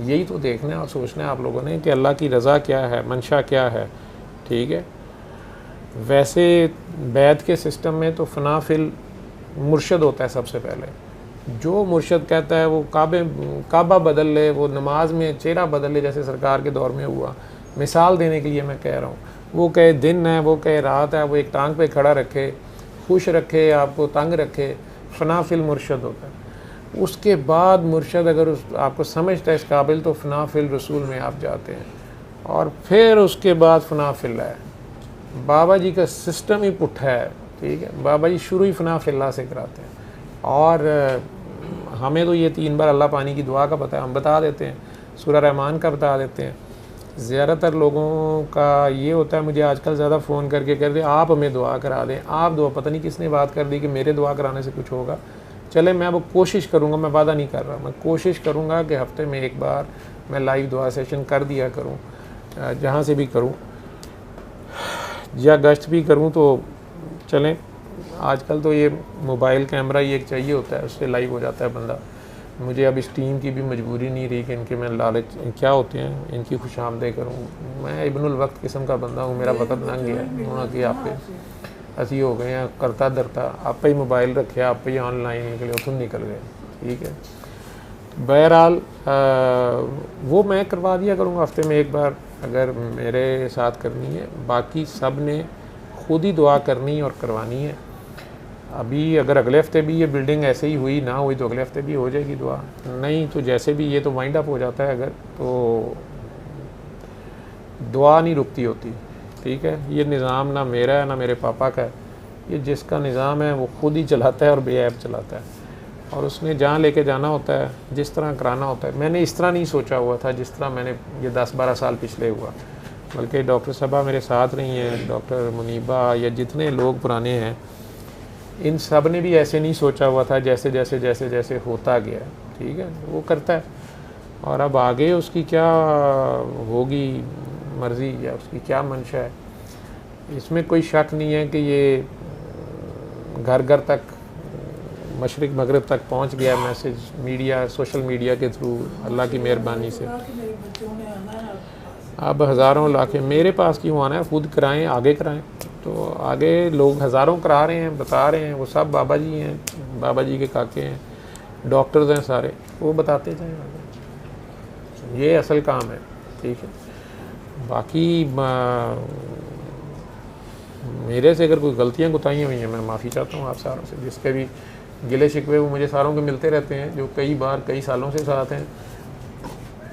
यही तो देखना है और सोचना है आप लोगों ने कि अल्लाह की रज़ा क्या है, मंशा क्या है, ठीक है। वैसे बैत के सिस्टम में तो फनाफिल मुर्शद होता है सबसे पहले, जो मुर्शद कहता है वो काबा बदल ले, वो नमाज में चेहरा बदल ले, जैसे सरकार के दौर में हुआ। मिसाल देने के लिए मैं कह रहा हूँ, वो कहे दिन है, वो कहे रात है, वो एक टांग पे खड़ा रखे, खुश रखे, आपको तंग रखे, फनाफिल मुर्शद होता है। उसके बाद मुर्शद अगर आपको समझता है इस काबिल, तो फनाफिल रसूल में आप जाते हैं और फिर उसके बाद फना फिल्ला है। बाबा जी का सिस्टम ही पुट्ठा है, ठीक है। बाबा जी शुरू ही फना फिल्ला से कराते हैं, और हमें तो ये 3 बार अल्लाह पानी की दुआ का पता है, हम बता देते हैं, सूरह रहमान का बता देते हैं। ज़्यादातर लोगों का ये होता है, मुझे आजकल ज़्यादा फ़ोन करके कहते हैं आप हमें दुआ करा दें, आप दुआ, पता नहीं किसने बात कर दी कि मेरे दुआ कराने से कुछ होगा। चले, मैं वो कोशिश करूँगा, मैं वादा नहीं कर रहा, मैं कोशिश करूँगा कि हफ्ते में 1 बार मैं लाइव दुआ सेशन कर दिया करूँ, जहाँ से भी करूँ, या गश्त भी करूँ तो चलें। आजकल तो ये मोबाइल कैमरा ही एक चाहिए होता है, उससे लाइव हो जाता है बंदा। मुझे अब इस टीम की भी मजबूरी नहीं रही कि इनके मैं लालच क्या होते हैं, इनकी खुशामदें करूँ। मैं इब्नुल वक्त किस्म का बंदा हूँ, मेरा वक्त लंघ गया है, उन्होंने कि आप असी हो गए हैं करता धरता, आप ही मोबाइल रखे, आप ही ऑनलाइन निकले, उथुन निकल गए, ठीक है। बहरहाल वो मैं करवा दिया करूँगा हफ्ते में 1 बार अगर मेरे साथ करनी है। बाकी सब ने खुद ही दुआ करनी और करवानी है। अभी अगर अगले हफ्ते भी ये बिल्डिंग ऐसे ही हुई ना हुई तो अगले हफ्ते भी हो जाएगी दुआ, नहीं तो जैसे भी ये तो वाइंड अप हो जाता है अगर, तो दुआ नहीं रुकती होती, ठीक है। ये निज़ाम ना मेरा है ना मेरे पापा का है, ये जिसका निज़ाम है वो खुद ही चलाता है और बेऐब चलाता है, और उसने जहाँ लेके जाना होता है, जिस तरह कराना होता है। मैंने इस तरह नहीं सोचा हुआ था जिस तरह मैंने ये 10-12 साल पिछले हुआ, बल्कि डॉक्टर साहबा मेरे साथ रही हैं, डॉक्टर मुनीबा, या जितने लोग पुराने हैं, इन सब ने भी ऐसे नहीं सोचा हुआ था जैसे जैसे जैसे जैसे होता गया, ठीक है। वो करता है, और अब आगे उसकी क्या होगी मर्ज़ी या उसकी क्या मंशा है, इसमें कोई शक नहीं है कि ये घर घर तक, मशरिक मगरब तक पहुंच गया मैसेज, मीडिया, सोशल मीडिया के थ्रू, अल्लाह की मेहरबानी से। अब हज़ारों लाखें मेरे पास क्यों आना है, खुद कराएं, आगे कराएं, तो आगे लोग हज़ारों करा रहे हैं, बता रहे हैं, वो सब बाबा जी हैं, बाबा जी के काके हैं, डॉक्टर्स हैं सारे, वो बताते जाएं आगे। ये असल काम है, ठीक है। बाकी मेरे से अगर कोई गलतियाँ गुताइयाँ हुई हैं, मैं माफ़ी चाहता हूँ आप सारों से, जिसके भी गिले शिकवे वो मुझे सारों के मिलते रहते हैं, जो कई बार कई सालों से साथ हैं।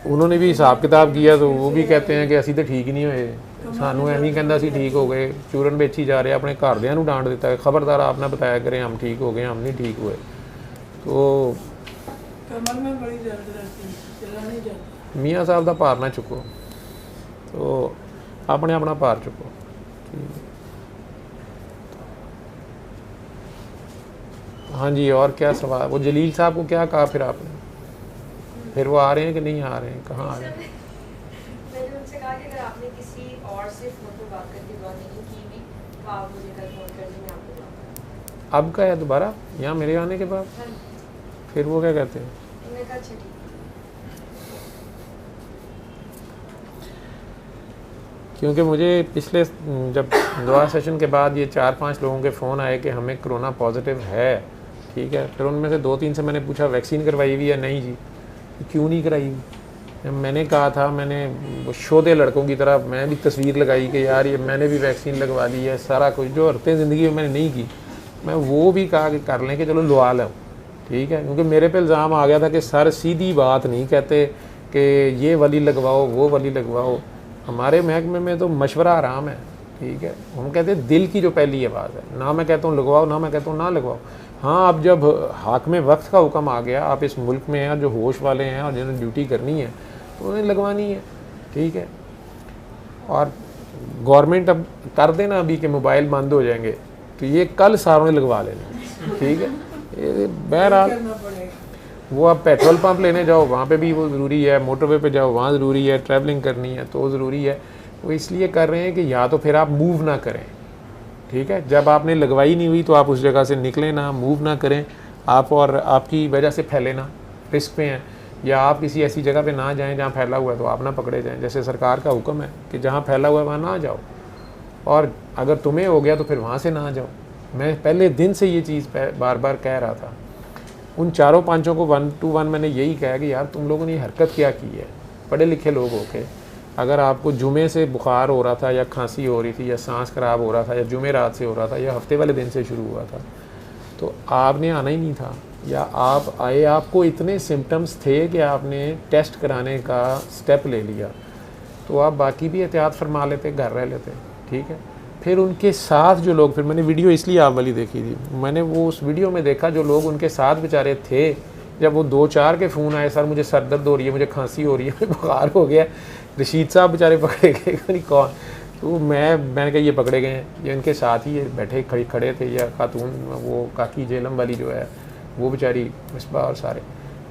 उन्होंने भी हिसाब किताब किया तो वो भी कहते हैं कि असी तो ठीक ही नहीं होए, सानू एवं कहता असी ठीक हो गए, चूरन बेची जा रहे, अपने घरदियां नूं डांट देता है, खबरदार आपने बताया करें हम ठीक हो गए, हम नहीं ठीक हुए। तो कमर में बड़ी दर्द रहती है, चला नहीं जाता। मियाँ साहब का भार ना चुको, तो अपने अपना भार चुको, ठीक है। हाँ जी, और क्या सवाल, वो जलील साहब को क्या कहा फिर आपने, फिर वो आ रहे हैं कि नहीं आ रहे हैं, कहाँ आ रहे हैं? मैंने उनसे कहा कि अगर आपने किसी और से फ़ोन पे बात करके दुआ नहीं की भी तो आप मुझे कल फ़ोन कर देंगे, आपको दुआ करूंगा। अब का है दोबारा यहाँ मेरे आने के बाद? हाँ, फिर वो क्या कहते हैं? मैंने कहा अच्छा ठीक। क्योंकि मुझे पिछले जब दुआ सेशन के बाद ये 4-5 लोगों के फ़ोन आए कि हमें कोरोना पॉजिटिव है, ठीक है। फिर उनमें से 2-3 से मैंने पूछा वैक्सीन करवाई हुई है, नहीं जी। क्यों नहीं कराई हुई? मैंने कहा था, मैंने वो शोधे लड़कों की तरह मैं भी तस्वीर लगाई कि यार ये मैंने भी वैक्सीन लगवा ली है, सारा कुछ जो हरतें ज़िंदगी में मैंने नहीं की, मैं वो भी कहा कि कर लें कि चलो लवा लो, ठीक है। क्योंकि मेरे पे इल्ज़ाम आ गया था कि सर सीधी बात नहीं कहते कि ये वाली लगवाओ वो वाली लगवाओ। हमारे महकमे में तो मशवरा आराम है, ठीक है। हम कहते हैं दिल की जो पहली आवाज़ है, ना मैं कहता हूँ लगवाओ ना मैं कहता हूँ ना लगवाओ। हाँ, अब जब हाकिम वक्त का हुक्म आ गया, आप इस मुल्क में हैं जो होश वाले हैं और जिन्होंने ड्यूटी करनी है तो उन्हें लगवानी है, ठीक है। और गवर्नमेंट अब कर देना अभी कि मोबाइल बंद हो जाएंगे तो ये कल सारों ने लगवा लेना, ठीक है। ये बहरहाल वो आप पेट्रोल पंप लेने जाओ वहाँ पे भी वो ज़रूरी है, मोटरवे पे जाओ वहाँ ज़रूरी है, ट्रैवलिंग करनी है तो ज़रूरी है। वो इसलिए कर रहे हैं कि या तो फिर आप मूव ना करें, ठीक है। जब आपने लगवाई नहीं हुई तो आप उस जगह से निकलें ना, मूव ना करें आप, और आपकी वजह से फैले ना, रिस्क पे हैं। या आप किसी ऐसी जगह पे ना जाएं जहाँ फैला हुआ है तो आप ना पकड़े जाएं। जैसे सरकार का हुक्म है कि जहाँ फैला हुआ है वहाँ ना जाओ, और अगर तुम्हें हो गया तो फिर वहाँ से ना जाओ। मैं पहले दिन से ये चीज़ बार बार कह रहा था। उन 4-5 को 1 to 1 मैंने यही कहा कि यार तुम लोगों ने ये हरकत क्या की है, पढ़े लिखे लोग होके। अगर आपको जुमे से बुखार हो रहा था या खांसी हो रही थी या सांस खराब हो रहा था या जुमे रात से हो रहा था या हफ्ते वाले दिन से शुरू हुआ था तो आपने आना ही नहीं था, या आप आए, आपको इतने सिम्टम्स थे कि आपने टेस्ट कराने का स्टेप ले लिया, तो आप बाकी भी एहतियात फरमा लेते, घर रह लेते, ठीक है। फिर उनके साथ जो लोग, फिर मैंने वीडियो इसलिए आप वाली देखी थी, मैंने वो उस वीडियो में देखा जो लोग उनके साथ बेचारे थे, जब वो 2-4 के फ़ोन आए, सर मुझे सर दर्द हो रही है, मुझे खांसी हो रही है, बुखार हो गया, रशीद साहब बेचारे पकड़े गए, नहीं कौन, तो मैंने कहा ये पकड़े गए हैं, ये इनके साथ ही बैठे खड़े थे, या खातून वो काकी जेलम वाली जो है वो बेचारी मिसबा और सारे।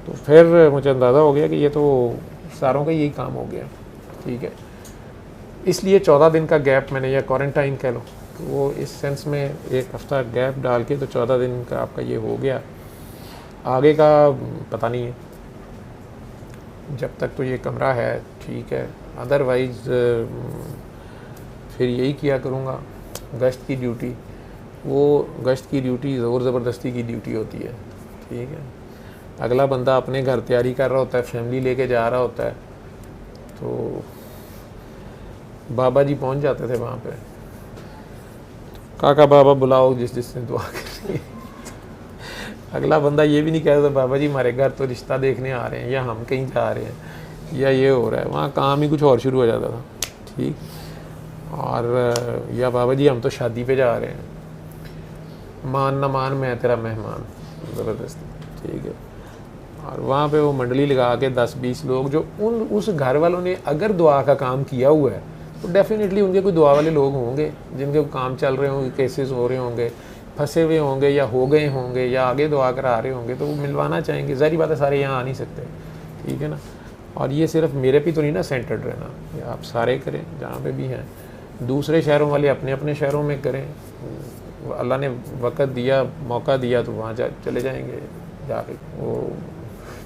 तो फिर मुझे अंदाज़ा हो गया कि ये तो सारों का यही काम हो गया, ठीक है। इसलिए 14 दिन का गैप मैंने, या क्वारंटाइन कह लो, तो वो इस सेंस में 1 हफ़्ता गैप डाल के तो 14 दिन का आपका ये हो गया। आगे का पता नहीं है, जब तक तो ये कमरा है ठीक है, अदरवाइज़ फिर यही किया करूँगा। गश्त की ड्यूटी, वो गश्त की ड्यूटी ज़ोर ज़बरदस्ती की ड्यूटी होती है, ठीक है। अगला बंदा अपने घर तैयारी कर रहा होता है, फैमिली लेके जा रहा होता है, तो बाबा जी पहुंच जाते थे वहाँ पे, काका बाबा बुलाओ जिसने दुआ करनी। अगला बंदा ये भी नहीं कहता बाबा जी हमारे घर तो रिश्ता देखने आ रहे हैं, या हम कहीं जा रहे हैं, या ये हो रहा है, वहाँ काम ही कुछ और शुरू हो जाता था, ठीक। और या बाबा जी हम तो शादी पे जा रहे हैं, मान ना मान मैं तेरा मेहमान, ज़बरदस्ती, ठीक है। और वहाँ पे वो मंडली लगा के 10-20 लोग, जो उस घर वालों ने अगर दुआ का काम किया हुआ है तो डेफिनेटली उनके कोई दुआ वाले लोग होंगे, जिनके काम चल रहे होंगे, केसेस हो रहे होंगे, फंसे हुए होंगे, या हो गए होंगे, या आगे दुआ करा रहे होंगे, तो वो मिलवाना चाहेंगे। ज़ाहिर बात है सारे यहाँ आ नहीं सकते, ठीक है ना। और ये सिर्फ मेरे पे तो नहीं ना सेंटर्ड रहना, ये आप सारे करें जहाँ पे भी हैं, दूसरे शहरों वाले अपने अपने शहरों में करें। अल्लाह ने वक़्त दिया, मौका दिया, तो वहाँ चले जाएंगे जाके। वो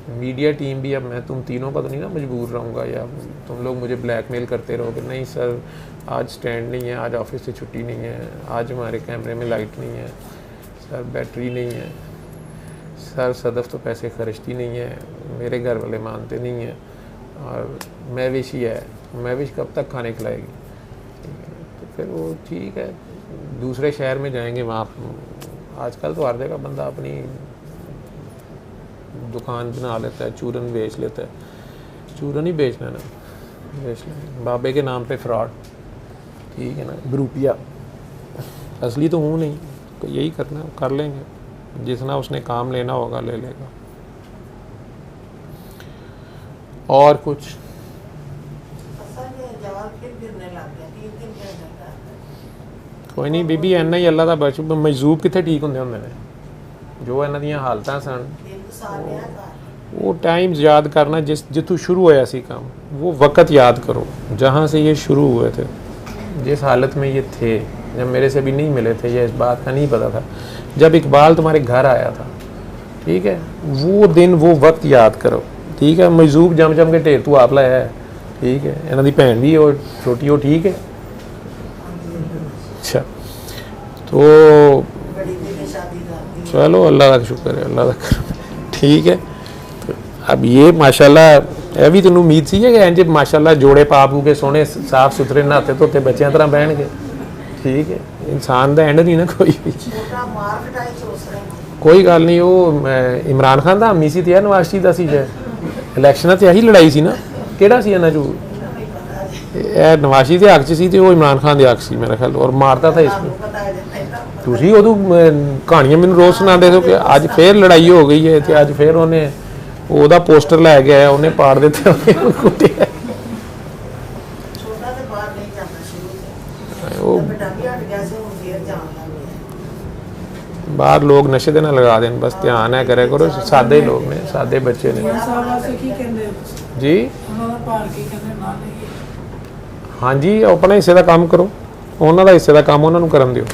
मीडिया टीम भी, अब मैं तुम तीनों का तो नहीं ना मजबूर रहूँगा, या तुम लोग मुझे ब्लैकमेल करते रहोगे, नहीं सर आज स्टैंड नहीं है, आज ऑफिस से छुट्टी नहीं है, आज हमारे कैमरे में लाइट नहीं है, सर बैटरी नहीं है, सर सदफ तो पैसे खर्चती नहीं है, मेरे घर वाले मानते नहीं हैं, और महविश ही है, महविश कब तक खाने खिलाएगी। तो फिर वो ठीक है, दूसरे शहर में जाएंगे, वहाँ आजकल तो हर जगह बंदा अपनी दुकान बना लेता है, चूरन बेच लेता है, चूरन ही बेचना है ना, बेच लें बाबे के नाम पे फ्रॉड, ठीक है ना, ग्रुपिया, असली तो हूँ नहीं, तो यही करना कर लेंगे, जितना उसने काम लेना होगा ले लेगा। और कुछ कोई नहीं बीबी, इन्ना ही अल्लाह दा बच, मजूब कितने ठीक होंगे होंगे ने, जो इन्हां दियां हालतां सन, वो टाइम याद करना जितों शुरू होया सी काम, वो वक़्त याद करो जहाँ से ये शुरू हुए थे, जिस हालत में ये थे, जब मेरे से भी नहीं मिले थे, या इस बात का नहीं पता था, जब इकबाल तुम्हारे घर आया था, ठीक है, वो दिन वो वक्त याद करो, ठीक है। मजूब जम जम के ढेर तू आप लाया है, ठीक है, इन्हां दी भैन भी और छोटी हो, ठीक है। अच्छा, तो चलो अल्लाह का शुक्र है, अल्लाह का ठीक है। तो अब ये माशाल्लाह ये भी तेनों उम्मीद सी है कि इंज माशाल्लाह जोड़े पा पू के सोने साफ सुथरे नहाते धोते बच्चों तरह बहनगे, ठीक है। इंसान का एंड नहीं ना कोई भी, कोई गल नहीं। वो इमरान खान का हमी सी तो नवाज शरीफ का सी, इलैक्शन से यही लड़ाई सी ना, केड़ा सी इन्ना चू नवाज शरीफ के हक च सी, वो इमरान खान के हक सी मेरा ख्याल, और मारता था इसमें। तुसी उदों कहानियां मैनूं रोज़ सुनाते थे कि अज फिर लड़ाई हो गई है, तो अज फिर उन्हें ओहदा पोस्टर लै के आया, उन्हें पाड़ दिते, बाहर लोग नशे दे ना लगा देन, बस ध्यान है करे करो, सादे लोग ने, सादे बच्चे ने जी। हाँ जी, अपने हिस्से का काम करो, उन्हों का हिस्से का काम उन्होंने करन दिओ।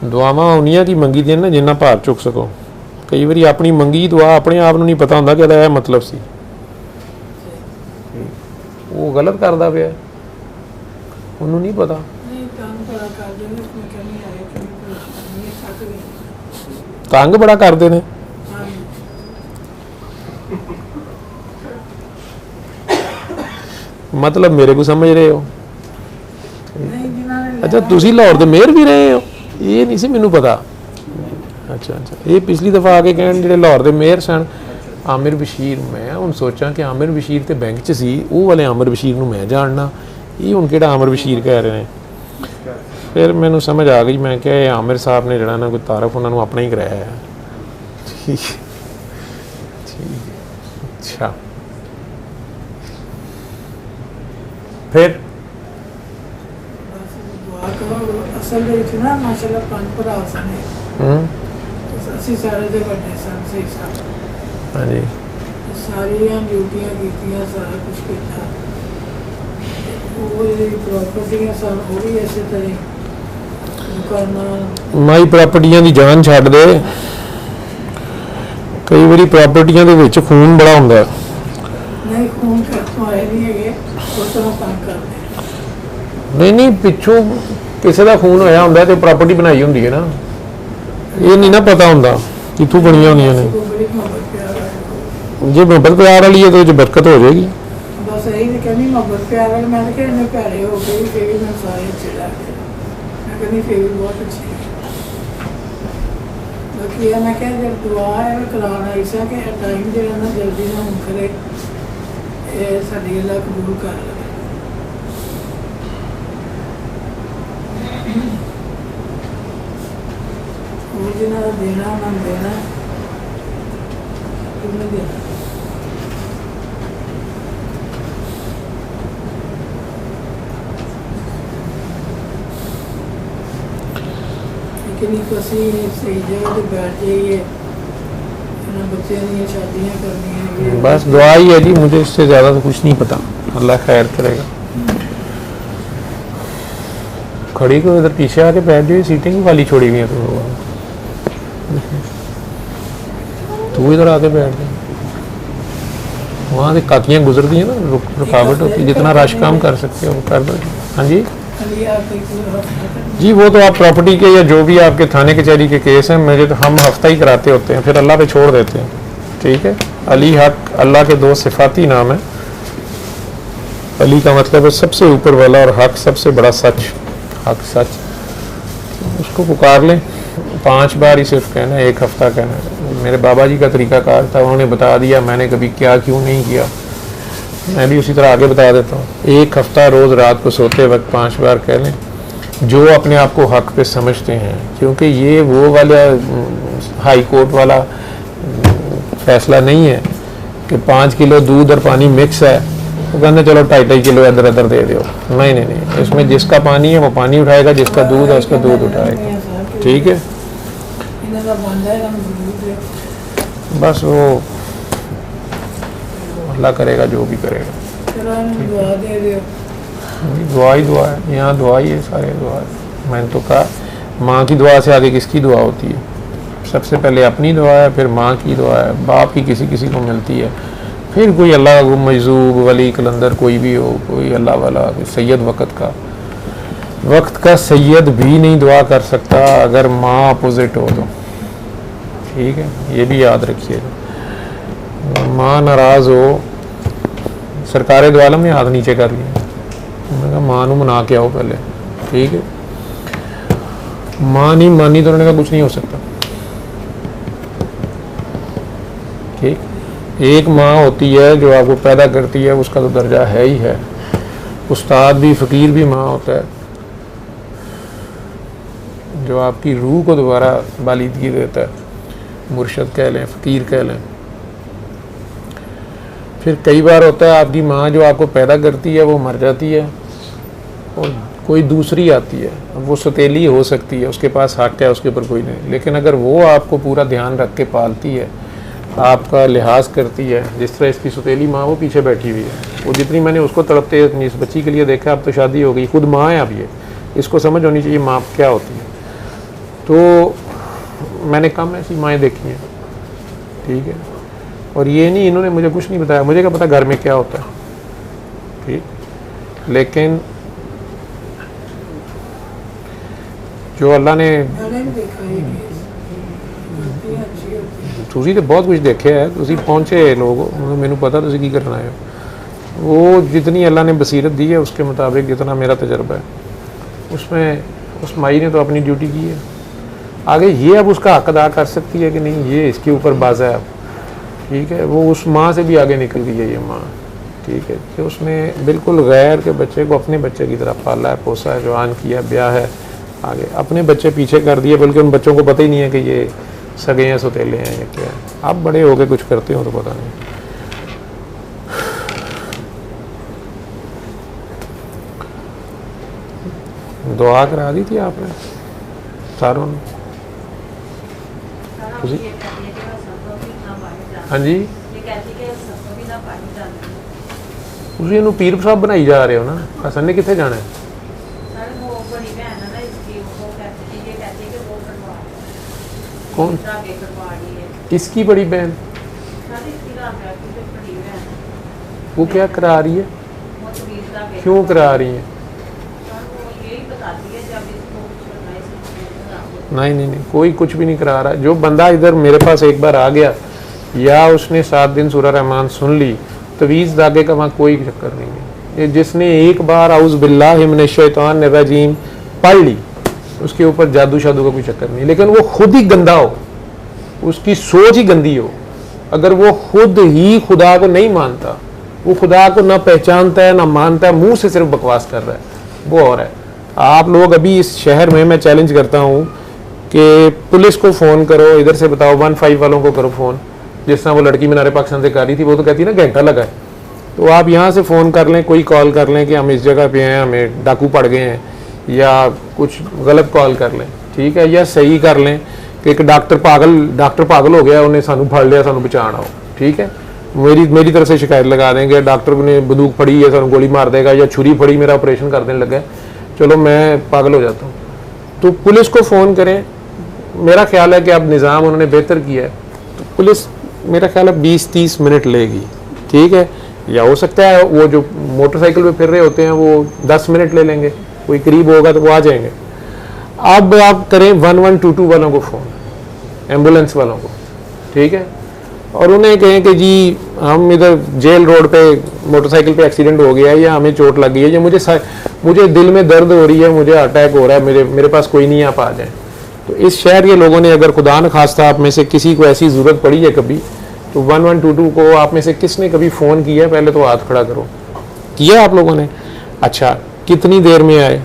दुआवां उन्नियां की मंगी दी ना जिन्ना भार चुक सको। कई बार अपनी मंगी दुआ अपने आप नहीं पता होंदा कि यह मतलब सी, वो गलत करता पे, उन्होंने नहीं पता। तंग बड़ा करते हैं, मतलब मेरे को समझ रहे हो। अच्छा, तुसी लाहौर दे मेयर भी रहे हो, ये नहीं सी मैनू पता। अच्छा अच्छा, ये पिछली दफ़ा आके कहन जो लाहौर के मेयर सन आमिर बशीर मैं हुण सोचा कि आमिर बशीर तो बैंक च सी, वो वाले आमिर बशीर नूं मैं जानना, ये हुण किहड़ा आमिर बशीर कह रहे हैं। फिर मैनू समझ आ गई, मैं क्या ये आमिर साहब ने जिहड़ा ना कोई तारफ उन्होंने अपना ही कराया है। ठीक ठीक, अच्छा फिर बस दुआ करो। असल ਦੇ ਵਿੱਚ ਨਾ ਮਾਸ਼ਾਅੱਲਾ 5 ਭਰਾ ਸਨ, ਅਸੀਂ ਸਾਰੇ ਦੇ ਵੱਡੇ ਸਨ, ਸਹੀ ਸਨ। हाँ जी, ਸਾਰੀਆਂ ਡਿਊਟੀਆਂ ਕੀਤੀਆਂ, ਸਾਰਾ ਕੁਝ ਕੀਤਾ। ਉਹ ਜਿਹੜੀ ਪ੍ਰਾਪਰਟੀਆਂ ਸਨ ਉਹ ਵੀ ਇਸੇ ਤਰ੍ਹਾਂ ਕਰਨਾ। ਮਾਈ ਪ੍ਰਾਪਰਟੀਆਂ ਦੀ ਜਾਨ ਛੱਡ ਦੇ, ਕਈ ਵਾਰੀ ਪ੍ਰਾਪਰਟੀਆਂ ਦੇ ਵਿੱਚ ਖੂਨ ਬੜਾ ਹੁੰਦਾ। ਨਹੀਂ ਖੂਨ ਕਰਤੋਂ ਆਏ ਨਹੀਂ ਹੈਗੇ, ਉਸ ਤਰ੍ਹਾਂ ਤੰਗ ਕਰਦੇ। ਨਹੀਂ ਪਿੱਛੋਂ ਕਿਸੇ ਦਾ ਖੂਨ ਹੋਇਆ ਹੁੰਦਾ ਤੇ ਪ੍ਰਾਪਰਟੀ ਬਣਾਈ ਹੁੰਦੀ ਹੈ ਨਾ, ਇਹ ਨਹੀਂ ਨਾ ਪਤਾ ਹੁੰਦਾ ਕਿੱਥੋਂ ਬਣੀਆਂ ਹੁੰਦੀਆਂ ਨੇ। ਬੜੀ ਮੁਹੱਬਤ ਪਿਆਰ ਹੈ। ਜੇ ਮੁਹੱਬਤ ਪਿਆਰ ਵਾਲੀ ਹੈ ਤਾਂ ਉਹ 'ਚ ਬਰਕਤ ਹੋ ਜਾਏਗੀ। ਬਸ ਇਹੀ ਤਾਂ ਕਹਿੰਦੀ ਮੁਹੱਬਤ ਪਿਆਰ ਵਾਲੀ। ਮੈਂ ਤਾਂ ਕਿ ਇੰਨੇ ਪਿਆਰੇ ਹੋ ਗਏ ਫਿਰ ਵੀ ਮੈਂ ਸਾਰੇ ਅੱਛੇ ਲੱਗੇ। ਮੈਂ ਕਹਿੰਦੀ ਫਿਰ ਵੀ ਬਹੁਤ ਅੱਛੀ ਹੈ। ਬਾਕੀ ਇਹ ਮੈਂ ਕਿਹਾ ਜਦ ਦੁਆ ਹੈ ਮੈਂ ਕਰਾਉਣਾ ਇਸਾ ਕਿ ਟਾਈਮ ਜਿਹੜਾ ਨਾ ਜਲਦੀ ਨਾ ਹੁਣ ਕਰੇ, ਇਹ ਸਾਡੀ ਅੱਲਾ ਕਬੂਲ ਕਰ ਲਵੇ। ਉਹ ਜਿਹਨਾਂ ਦਾ ਦੇਣਾ ਉਹਨਾਂ ਨੂੰ ਦੇਣਾ, ਕਿਹਨੂੰ ਦੇਣਾ। लेकिन ਅਸੀਂ ਸਹੀ जगह ਤੇ बैठ जाइए, ना बच्चे नहीं शादियाँ करनी है। बस दुआ ही है जी, मुझे इससे ज़्यादा तो कुछ नहीं पता। अल्लाह खैर करेगा। खड़ी को इधर पीछे आके बैठ जाइए, सीटिंग वाली छोड़ी हुई है तू इधर आके बैठ जा। वहाँ से काकियाँ गुजरती हैं ना, रुकावट होती है, जितना रश काम कर सकते हो वो कर दो। हाँ जी जी, वो तो आप प्रॉपर्टी के या जो भी आपके थाने कचहरी के केस हैं, मुझे तो हम हफ्ता ही कराते होते हैं, फिर अल्लाह पे छोड़ देते हैं। ठीक है, अली हक अल्लाह के 2 सिफाती नाम है। अली का मतलब है सबसे ऊपर वाला, और हक सबसे बड़ा सच, हक सच। उसको पुकार लें, 5 बार ही सिर्फ कहना है, 1 हफ्ता कहना है। मेरे बाबा जी का तरीक़ाकार था, उन्होंने बता दिया, मैंने कभी क्या क्यों नहीं किया, मैं भी उसी तरह आगे बता देता हूँ। 1 हफ्ता रोज़ रात को सोते वक्त 5 बार कह लें, जो अपने आप को हक पे समझते हैं, क्योंकि ये वो वाला हाई कोर्ट वाला फैसला नहीं है कि 5 किलो दूध और पानी मिक्स है तो कहते चलो 2.5 किलो इधर इधर दे दो। नहीं नहीं नहीं, इसमें जिसका पानी है वो पानी उठाएगा, जिसका दूध है उसका दूध उठाएगा। ठीक है, बस वो अल्लाह करेगा जो भी करेगा। दुआ ही दुआ है, यहाँ दुआ ही है, सारे दुआ है। मैंने तो कहा माँ की दुआ से आगे किसकी दुआ होती है? सबसे पहले अपनी दुआ है, फिर माँ की दुआ है, बाप की किसी किसी को मिलती है, फिर कोई अल्लाह का मजूब वली कलंदर कोई भी हो, कोई अल्लाह वाला सैयद वक्त का सैयद भी नहीं दुआ कर सकता अगर माँ अपोजिट हो तो। ठीक है, ये भी याद रखिएगा। माँ नाराज़ हो, सरकार दो आलम ने हाथ नीचे कर लिया, मैंने कहा माँ नू मना के आओ पहले। ठीक है, माँ नहीं मानी तो उन्होंने कहा कुछ नहीं हो सकता। ठीक, एक माँ होती है जो आपको पैदा करती है, उसका तो दर्जा है ही है। उस्ताद भी फ़कीर भी माँ होता है, जो आपकी रूह को दोबारा बालिदगी देता है, मुर्शद कह लें, फ़कीर कह लें। फिर कई बार होता है आपकी माँ जो आपको पैदा करती है वो मर जाती है और कोई दूसरी आती है, वो सौतेली हो सकती है, उसके पास हक है, उसके ऊपर कोई नहीं, लेकिन अगर वो आपको पूरा ध्यान रख के पालती है, आपका लिहाज करती है, जिस तरह इसकी सौतेली माँ वो पीछे बैठी हुई है, वो जितनी मैंने उसको तड़पते अपनी इस बच्ची के लिए देखा, अब तो शादी हो गई, खुद माँ है अब ये, इसको समझ होनी चाहिए माँ क्या होती है। तो मैंने कम ऐसी माएँ देखी हैं। ठीक है, और ये नहीं इन्होंने मुझे कुछ नहीं बताया, मुझे क्या पता घर में क्या होता है। ठीक, लेकिन जो अल्लाह ने तुसी तो बहुत कुछ देखे है, तुसी पहुँचे लोग, मैनू पता तुसी की करना है। वो जितनी अल्लाह ने बसीरत दी है उसके मुताबिक जितना मेरा तजर्बा है, उसमें उस माई ने तो अपनी ड्यूटी की है। आगे ये अब उसका हक अदा कर सकती है कि नहीं, ये इसके ऊपर बाज़ा है। अब ठीक है, वो उस माँ से भी आगे निकल गई है ये माँ, ठीक है, कि उसने बिल्कुल गैर के बच्चे को अपने बच्चे की तरह पाला है, पोसा है, जवान किया, ब्याह है, आगे अपने बच्चे पीछे कर दिए, बल्कि उन बच्चों को पता ही नहीं है कि ये सगे हैं, सौतेले हैं या क्या है। आप बड़े हो गए कुछ करते हो तो पता नहीं। दुआ करा दी थी आपने सारों ने? हाँ जी, ਤੁਸੀਂ ਇਹਨੂੰ ਪੀਰ ਸਾਹਿਬ ਬਣਾਈ ਜਾ ਰਹੇ ਹੋ ਨਾ, ਹਸਨ ਨੇ ਕਿੱਥੇ ਜਾਣਾ ਹੈ? कौन? किसकी बड़ी बहन? वो क्या करा रही है, क्यों करा रही है? नहीं, कोई कुछ भी नहीं करा रहा। जो बंदा इधर मेरे पास एक बार आ गया या उसने 7 दिन सूरह रहमान सुन ली, तवीज़ धागे का वहाँ कोई चक्कर नहीं है। ये जिसने एक बार औज़ बिल्लाहि मिनश शैतानिर रजीम पढ़ ली, उसके ऊपर जादू शादू का कोई चक्कर नहीं। लेकिन वो खुद ही गंदा हो, उसकी सोच ही गंदी हो, अगर वो खुद ही खुदा को नहीं मानता, वो खुदा को ना पहचानता है ना मानता है, मुंह से सिर्फ बकवास कर रहा है, वो और है। आप लोग अभी इस शहर में, मैं चैलेंज करता हूँ कि पुलिस को फ़ोन करो, इधर से बताओ 15 वालों को करो फ़ोन, जिस तरह वो लड़की मीनारे पाकिस्तान से कर रही थी, वो तो कहती है ना घंटा लगा है। तो आप यहाँ से फ़ोन कर लें, कोई कॉल कर लें कि हम इस जगह पे हैं, हमें डाकू पड़ गए हैं, या कुछ गलत कॉल कर लें, ठीक है, या सही कर लें कि एक डॉक्टर पागल हो गया, उन्हें सानू फड़ लिया, सानू बचाना हो, ठीक है, मेरी तरफ से शिकायत लगा देंगे, डॉक्टर ने बंदूक फड़ी है, सानू गोली मार देगा, या छुरी फड़ी, मेरा ऑपरेशन कर देने लगा, चलो मैं पागल हो जाता हूँ। तो पुलिस को फ़ोन करें। मेरा ख्याल है कि अब निज़ाम उन्होंने बेहतर किया है, तो पुलिस मेरा ख्याल है 20-30 मिनट लेगी, ठीक है, या हो सकता है वो जो मोटरसाइकिल पे फिर रहे होते हैं वो 10 मिनट ले लेंगे, कोई करीब होगा तो वो आ जाएंगे। अब आप करें 1122 वालों को फ़ोन, एम्बुलेंस वालों को, ठीक है, और उन्हें कहें कि जी हम इधर जेल रोड पे मोटरसाइकिल पे एक्सीडेंट हो गया है, या हमें चोट लग गई है, या मुझे दिल में दर्द हो रही है, मुझे अटैक हो रहा है, मेरे पास कोई नहीं, आप आ जाएं। तो इस शहर के लोगों ने, अगर खुदा न खास्ता आप में से किसी को ऐसी ज़रूरत पड़ी है कभी, तो 1122 को आप में से किसने कभी फ़ोन किया है? पहले तो हाथ खड़ा करो, किया आप लोगों ने? अच्छा, कितनी देर में आए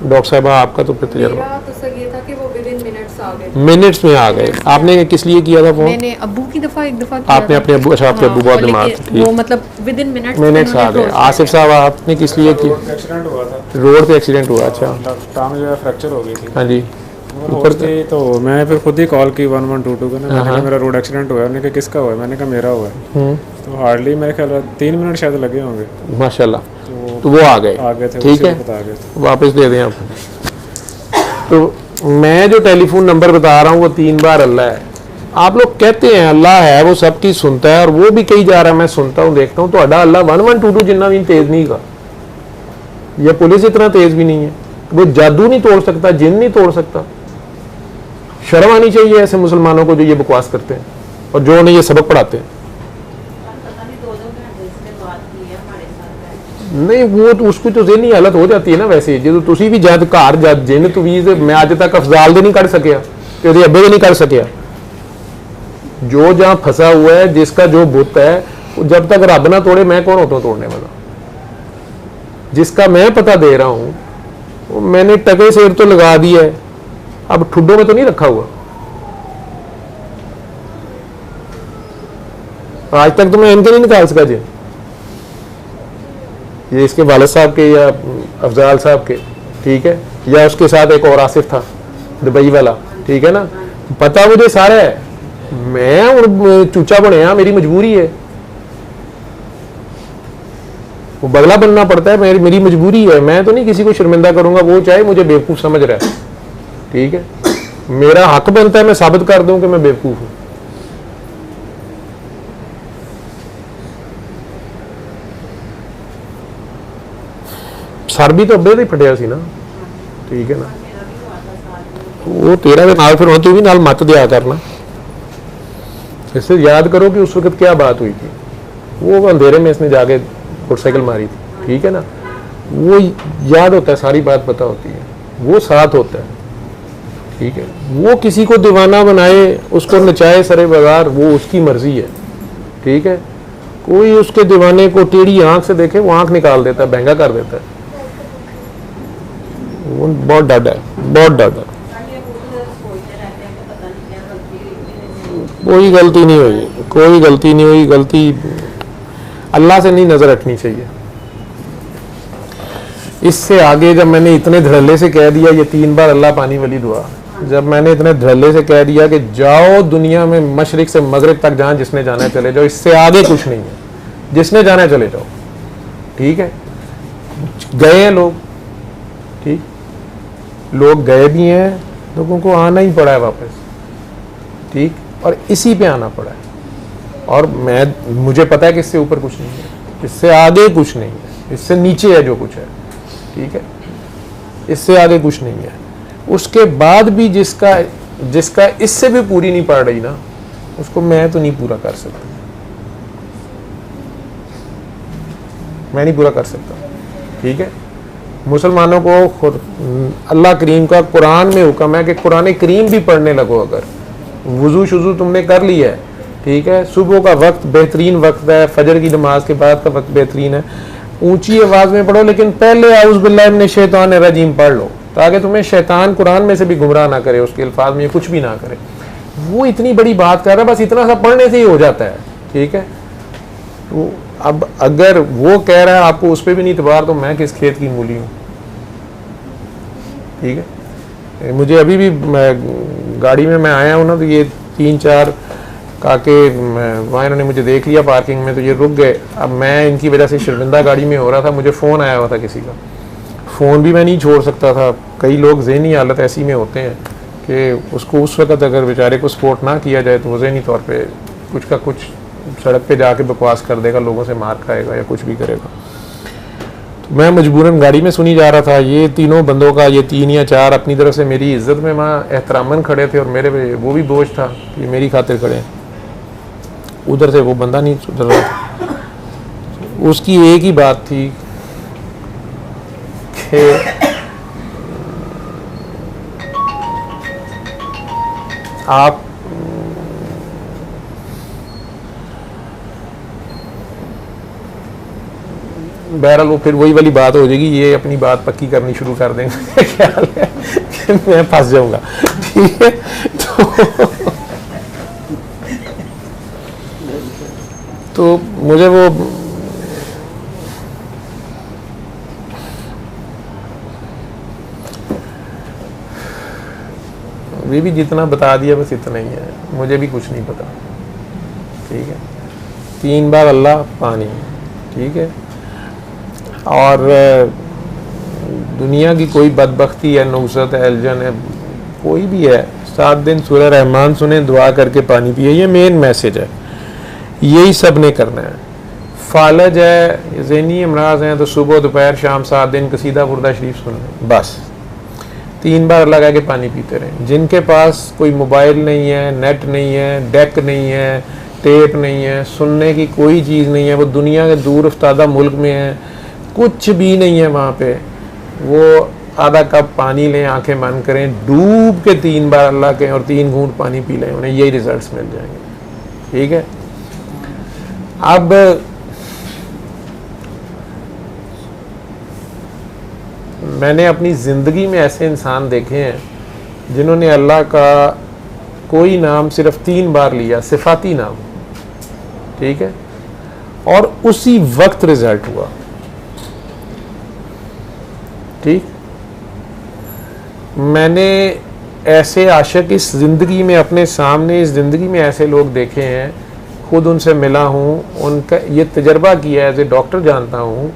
डॉक्टर साहब? आपका तो फिर तजर्बा तो सर ये था कि वो विदिन मिनट्स आ गए। मिनट्स में आ गए। आपने किस लिए किया था फ़ोन? मैंने अब्बू की एक दफ़ा किया। आपने अपने अब्बू? अच्छा, आपके अब्बू बहुत बीमार थे, वो मतलब विदिन मिनट्स आ गए। आसिफ साहब आपने किस लिए किया? एक्सीडेंट हुआ था, रोड पे एक्सीडेंट हुआ। अच्छा, टांग जो है फ्रैक्चर हो गई थी। हाँ जी, ऊपर थी, तो मैं फिर खुद ही कॉल की 1122 को ना, मैंने कहा मेरा रोड एक्सीडेंट हुआ है। उन्होंने कहा किसका हुआ है? मैंने कहा मेरा हुआ है। तो हार्डली मेरे ख्याल 3 मिनट शायद लगे होंगे, माशाल्लाह। तो वो आ गए, ठीक है, वापस दे दें आप। तो मैं जो टेलीफोन नंबर बता रहा हूँ वो 3 बार अल्लाह है। आप लोग कहते हैं अल्लाह है, वो सब चीज़ सुनता है, और वो भी कही जा रहा है, मैं सुनता हूँ, देखता हूँ। तो अल्लाह 1122 जितना भी तेज़ नहीं का, यह पुलिस इतना तेज़ भी नहीं है, वो जादू नहीं तोड़ सकता, जिन नहीं तोड़ सकता। शर्म आनी चाहिए ऐसे मुसलमानों को जो ये बकवास करते हैं और जो उन्हें ये सबक पढ़ाते हैं। नहीं, वो तो उसकी तो ज़हनी हालत हो जाती है ना। वैसे जो तुसी भी जद घर जद जिन तवीज़ मैं अज तक अफजाल दे नहीं कर सकिया, ते अब्बे दे नहीं कर सकिया। जो जहाँ फंसा हुआ है, जिसका जो बुत है, जब तक रब ना तोड़े, मैं कौन होता हूँ तोड़ने वाला? जिसका मैं पता दे रहा हूँ, वो मैंने टके शेर तो लगा दिया है, अब ठुड्डों में तो नहीं रखा हुआ। आज तक तो मैं इनके नहीं निकाल सका जी, ये इसके वालिद साहब के या अफजाल साहब के, ठीक है, या उसके साथ एक और आसिफ था दुबई वाला, ठीक है ना, पता मुझे सारा है। मैं हूँ चूचा बनया, मेरी मजबूरी है, वो बगला बनना पड़ता है, मेरी मजबूरी है। मैं तो नहीं किसी को शर्मिंदा करूंगा, वो चाहे मुझे बेवकूफ़ समझ रहा है, ठीक है, मेरा हक बनता है मैं साबित कर दूं कि मैं बेवकूफ़ हूं। सर भी तो अब्बे ही फटिया सी ना, ठीक है ना, वो तेरा के नाल फिर तू भी नाल मत दिया करना। इससे याद करो कि उस वक्त क्या बात हुई थी। वो अंधेरे में इसने जाके मोटरसाइकिल मारी थी, ठीक है ना, वो याद होता है, सारी बात पता होती है, वो साथ होता है, ठीक है। वो किसी को दीवाना बनाए, उसको नचाए सरे बाजार, वो उसकी मर्जी है, ठीक है। कोई उसके दीवाने को टेढ़ी आंख से देखे वो आंख निकाल देता है, बहंगा कर देता है। वो बहुत डर है, बहुत डर है। कोई गलती नहीं हुई, कोई गलती नहीं हुई। गलती अल्लाह से नहीं नजर रखनी चाहिए। इससे आगे जब मैंने इतने धड़ल्ले से कह दिया, ये 3 बार अल्लाह पानी वाली दुआ, जब मैंने इतने धड़ल्ले से कह दिया कि जाओ दुनिया में मशरिक से मगरिब तक जहाँ जिसने जाना है चले जाओ, इससे आगे कुछ नहीं है, जिसने जाना है चले जाओ, ठीक है। गए हैं लोग, ठीक, लोग गए भी हैं, लोगों को आना ही पड़ा है वापस, ठीक, और इसी पे आना पड़ा है। और मुझे पता है कि इससे ऊपर कुछ नहीं है, इससे आगे कुछ नहीं है, इससे नीचे है जो कुछ है, ठीक है, इससे आगे कुछ नहीं है। उसके बाद भी जिसका इससे भी पूरी नहीं पड़ रही ना, उसको मैं तो नहीं पूरा कर सकता, मैं नहीं पूरा कर सकता, ठीक है। मुसलमानों को खुद अल्लाह करीम का कुरान में हुक्म है कि कुरान करीम भी पढ़ने लगो। अगर वुजू शुजू तुमने कर लिया है, ठीक है, सुबह का वक्त बेहतरीन वक्त है, फजर की नमाज के बाद का वक्त बेहतरीन है, ऊंची आवाज में पढ़ो, लेकिन पहले औज़ बिल्लाहि मिनश शैतानिर रजीम पढ़ लो, ताकि तुम्हें शैतान कुरान में से भी गुमराह ना करे, उसके अल्फाज में कुछ भी ना करे। वो इतनी बड़ी बात कर रहा है, बस इतना सा पढ़ने से ही हो जाता है, ठीक है। तो अब अगर वो कह रहा है आपको उस पर भी नहीं इतबार, तो मैं किस खेत की मूली हूँ, ठीक है। मुझे अभी भी गाड़ी में मैं आया हूँ ना, तो ये 3-4 काके वहाँ इन्होंने मुझे देख लिया पार्किंग में, तो ये रुक गए। अब मैं इनकी वजह से शर्मिंदा गाड़ी में हो रहा था, मुझे फ़ोन आया हुआ था किसी का, फ़ोन भी मैं नहीं छोड़ सकता था। कई लोग ज़हनी हालत ऐसी में होते हैं कि उसको उस वक़्त अगर बेचारे को सपोर्ट ना किया जाए तो वो ज़हनी तौर पे कुछ का कुछ सड़क पे जाके बकवास कर देगा, लोगों से मार खाएगा या कुछ भी करेगा। तो मैं मजबूरन गाड़ी में सुनी जा रहा था, ये तीनों बंदों का, ये 3 या 4 अपनी तरफ से मेरी इज्जत में वहाँ एहतरामन खड़े थे, और मेरे पे वो भी बोझ था कि मेरी खातिर खड़े। उधर से वो बंदा नहीं सुधर रहा था, उसकी एक ही बात थी कि आप बहरहाल वो फिर वही वाली बात हो जाएगी, ये अपनी बात पक्की करनी शुरू कर देंगे। ख्याल है कि मैं फंस जाऊंगा, ठीक है। तो मुझे वो वे भी जितना बता दिया बस इतना ही है, मुझे भी कुछ नहीं पता, ठीक है। 3 बार अल्लाह पानी, ठीक है। और दुनिया की कोई बदबख्ती है, नुक्सत है, एल्जन है, कोई भी है, 7 दिन सूरह रहमान सुने, दुआ करके पानी पिए, ये मेन मैसेज है, यही सब ने करना है। फालज है, ज़हनी अमराज हैं, तो सुबह दोपहर शाम 7 दिन कसीदा बुर्दा शरीफ सुन लें, बस 3 बार लगा के पानी पीते रहें। जिनके पास कोई मोबाइल नहीं है, नेट नहीं है, डेक नहीं है, टेप नहीं है, सुनने की कोई चीज़ नहीं है, वो दुनिया के दूर अफ्तादा मुल्क में है, कुछ भी नहीं है वहाँ पे, वो आधा कप पानी लें, आंखें बंद करें, डूब के 3 बार अल्लाह के और 3 घूंट पानी पी लें, उन्हें यही रिजल्ट्स मिल जाएंगे, ठीक है। अब मैंने अपनी ज़िंदगी में ऐसे इंसान देखे हैं जिन्होंने अल्लाह का कोई नाम सिर्फ 3 बार लिया, सिफाती नाम, ठीक है, और उसी वक्त रिजल्ट हुआ, ठीक। मैंने ऐसे आशिक इस ज़िंदगी में अपने सामने, इस ज़िंदगी में ऐसे लोग देखे हैं, खुद उनसे मिला हूँ, उनका ये तजर्बा किया है, एज ए डॉक्टर जानता हूँ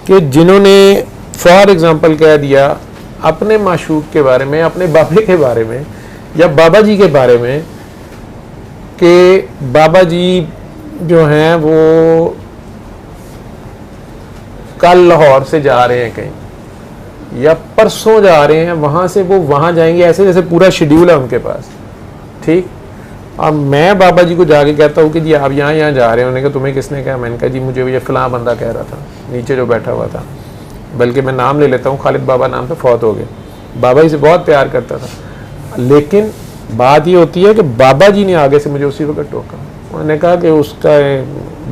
कि जिन्होंने फॉर एग्ज़ाम्पल कह दिया अपने माशूक के बारे में, अपने बाबे के बारे में या बाबा जी के बारे में कि बाबा जी जो हैं वो कल लाहौर से जा रहे हैं कहीं, या परसों जा रहे हैं, वहाँ से वो वहाँ जाएंगे, ऐसे जैसे पूरा शेड्यूल है उनके पास, ठीक। अब मैं बाबा जी को जाके कहता हूँ कि जी आप यहाँ जा रहे हैं, उन्होंने कहा तुम्हें किसने कहा? मैंने कहा जी मुझे ये फ़लाँ बंदा कह रहा था नीचे जो बैठा हुआ था, बल्कि मैं नाम ले लेता हूँ, खालिद बाबा नाम से फौत हो गए। बाबा जी से बहुत प्यार करता था, लेकिन बात ये होती है कि बाबा जी ने आगे से मुझे उसी वक्त टोका, उन्होंने कहा कि उसका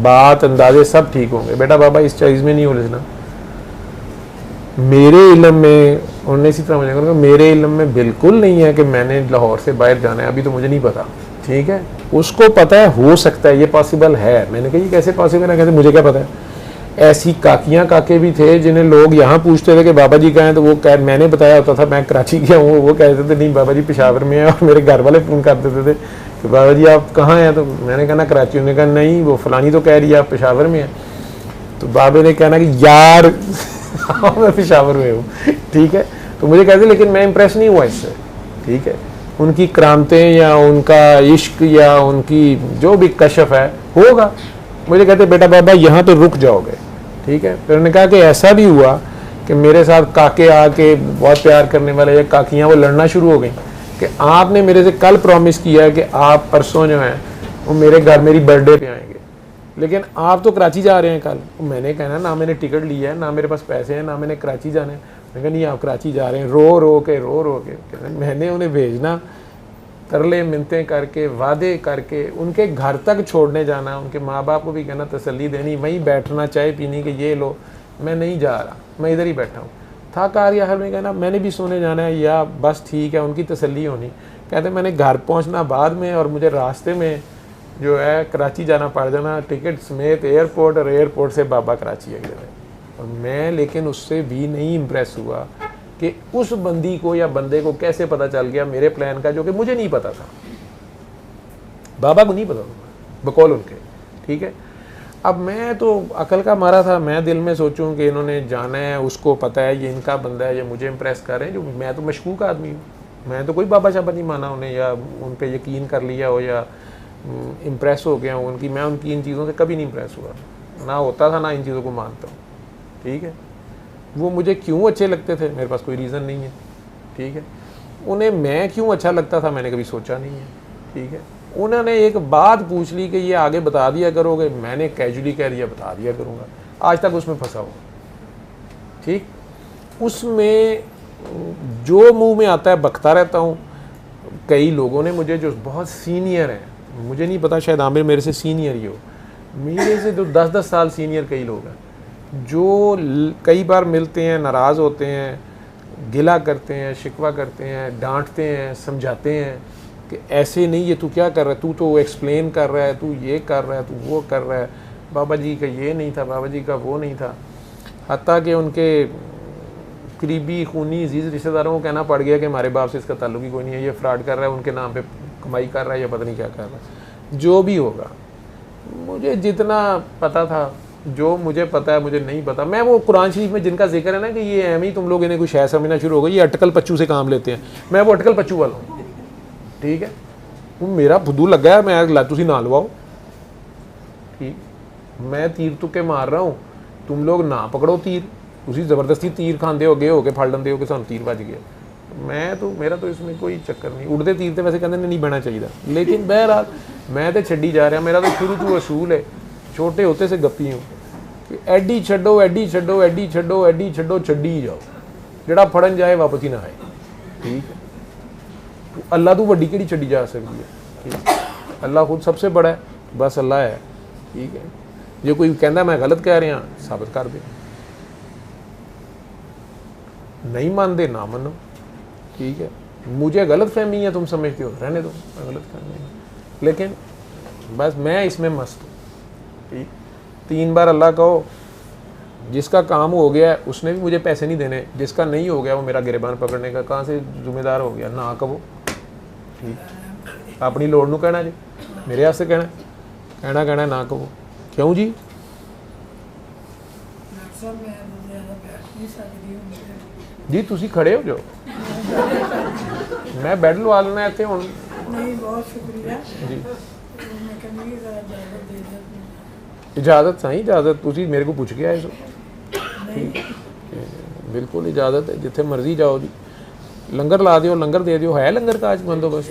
बात अंदाजे सब ठीक होंगे, बेटा बाबा इस चीज़ में नहीं उलझना। मेरे इल्म में उन्होंने इसी तरह मुझे कहा मेरे इल्म में बिल्कुल नहीं है कि मैंने लाहौर से बाहर जाना है, अभी तो मुझे नहीं पता, ठीक है। उसको पता है, हो सकता है, ये पॉसिबल है। मैंने कहा ये कैसे पॉसिबल है, कैसे, मुझे क्या पता है। ऐसी काकियाँ काके भी थे जिन्हें लोग यहाँ पूछते थे कि बाबा जी कहाँ हैं, तो वो कह, मैंने बताया होता था मैं कराची गया हूँ, वो कहते थे नहीं बाबा जी पेशावर में है। और मेरे घर वाले फ़ोन कर देते थे कि बाबा जी आप कहाँ हैं, तो मैंने कहा ना कराची। उन्होंने कहा नहीं वो फलानी तो कह रही है आप पेशावर में हैं। तो बाबे ने कहना कि यार हाँ मैं पेशावर में हूँ, ठीक है। तो मुझे कहते लेकिन मैं इम्प्रेस नहीं हुआ इससे, ठीक है। उनकी करामतें या उनका इश्क या उनकी जो भी कशफ है होगा। मुझे कहते बेटा बाबा यहाँ तो रुक जाओगे, ठीक है। फिर उन्होंने कहा कि ऐसा भी हुआ कि मेरे साथ काके आके बहुत प्यार करने वाले या काकियाँ वो लड़ना शुरू हो गई कि आपने मेरे से कल प्रॉमिस किया है कि आप परसों जो हैं वो मेरे घर मेरी बर्थडे पे आएंगे, लेकिन आप तो कराची जा रहे हैं कल। मैंने कहना ना मैंने टिकट लिया है, ना मेरे पास पैसे हैं, ना मैंने कराची जाना है। मैंने कहा नहीं आप कराची जा रहे हैं। रो रो के मैंने उन्हें भेजना, तरले मिन्नतें करके, वादे करके, उनके घर तक छोड़ने जाना, उनके माँ बाप को भी कहना तसल्ली देनी, वहीं बैठना चाय पीनी कि ये लो मैं नहीं जा रहा, मैं इधर ही बैठा हूँ। था कार या हर में कहना मैंने भी सोने जाना है या बस ठीक है, उनकी तसल्ली होनी। कहते मैंने घर पहुँचना बाद में और मुझे रास्ते में जो है कराची जाना पड़ जाना, टिकट समेत एयरपोर्ट, और एयरपोर्ट से बाबा कराची अगले दिन। और मैं लेकिन उससे भी नहीं इम्प्रेस हुआ कि उस बंदी को या बंदे को कैसे पता चल गया मेरे प्लान का, जो कि मुझे नहीं पता था, बाबा को नहीं पता था बकौल उनके, ठीक है। अब मैं तो अकल का मारा था, मैं दिल में सोचूं कि इन्होंने जाना है, उसको पता है ये इनका बंदा है, ये मुझे इम्प्रेस कर रहे हैं, जो मैं तो मशकूक आदमी हूँ, मैं तो कोई बाबा शाबा नहीं माना उन्हें या उन पर यकीन कर लिया हो या इम्प्रेस हो गया हूँ उनकी। मैं उनकी इन चीज़ों से कभी नहीं इम्प्रेस हुआ, ना होता था, ना इन चीज़ों को मानता हूँ, ठीक है। वो मुझे क्यों अच्छे लगते थे मेरे पास कोई रीज़न नहीं है, ठीक है। उन्हें मैं क्यों अच्छा लगता था मैंने कभी सोचा नहीं है, ठीक है। उन्होंने एक बात पूछ ली कि ये आगे बता दिया करोगे, मैंने कैजुअली कह दिया बता दिया करूँगा, आज तक उसमें फंसा हुआ, ठीक। उसमें जो मुंह में आता है बकता रहता हूँ। कई लोगों ने मुझे जो बहुत सीनियर हैं, मुझे नहीं पता शायद आमिर मेरे से सीनियर ही हो, मेरे से जो 10-10 साल सीनियर कई लोग हैं जो कई बार मिलते हैं, नाराज़ होते हैं, गिला करते हैं, शिकवा करते हैं, डांटते हैं, समझाते हैं कि ऐसे नहीं, ये तू क्या कर रहा है, तू तो एक्सप्लेन कर रहा है, तू ये कर रहा है, तू वो कर रहा है, बाबा जी का ये नहीं था, बाबा जी का वो नहीं था। हत्ता कि उनके करीबी खूनी अजीज़ रिश्तेदारों को कहना पड़ गया कि हमारे बाप से इसका ताल्लुक ही कोई नहीं है, ये फ्रॉड कर रहा है, उनके नाम पे कमाई कर रहा है या पता नहीं क्या कर रहा है। जो भी होगा, मुझे जितना पता था, जो मुझे पता है मुझे नहीं पता। मैं वो कुरान शरीफ में जिनका जिक्र है ना कि ये एम ही तुम लोग इन्हें कुछ है समझना शुरू हो गई, ये अटकल पच्चू से काम लेते हैं, मैं वो अटकल पच्चू वाला हूँ, ठीक है। वो मेरा फुदू लगा है, मैं तुसी ना लवाओ, ठीक। मैं तीर तुके मार रहा हूँ, तुम लोग ना पकड़ो तीर, तुसी ज़बरदस्ती तीर खाते हो, गए हो के फल लेंदे हो कि सानू तीर बज गया। मैं तो मेरा तो इसमें कोई चक्कर नहीं, उड़ते तीर तो वैसे कहते नहीं बहना चाहिए, लेकिन बहरहाल मैं तो छड्डी जा रहा। मेरा तो शुरू तो असूल है, छोटे होते से गप्पी हूँ कि एडी छड्डो, एडी छड्डो, एडी छड्डो, एडी छड्डो, छड्डी ही जाओ, जड़ा फड़न जाए वापस ही ना आए, ठीक है। तो अल्लाह तो वड्डी केड़ी छड्डी जा सकती है, ठीक है। अल्लाह खुद सबसे बड़ा है, बस अल्लाह है, ठीक है। जो कोई कहता मैं गलत कह रहा साबित कर दे, नहीं मानते ना मनो, ठीक है। मुझे गलत फहमी है, तुम समझते हो, रहने दो, गलत फहमी है, लेकिन बस मैं इसमें मस्त हूँ, ठीक। 3 बार अल्लाह कहो, जिसका काम हो गया उसने भी मुझे पैसे नहीं देने, जिसका नहीं हो गया वो मेरा गिरबान पकड़ने का कहाँ से जिम्मेदार हो गया, ना कहो, ठीक। अपनी लोड़ नूं कहना जी, मेरे वास्ते कहना ना कहो, क्यों जी। जी तुसी खड़े हो जाओ, मैं बैड लवा लेना इत्थे हुण। नहीं बहुत शुक्रिया जी, मैं कहनी जरा इजाजत दे दो। इजाजत सही इजाजत तुसी मेरे को पूछ के आए सो, बिल्कुल इजाजत है, जिथे मर्जी जाओ जी। लंगर ला दियो, लंगर दे दियो, है लंगर का आज बंदोबस्त।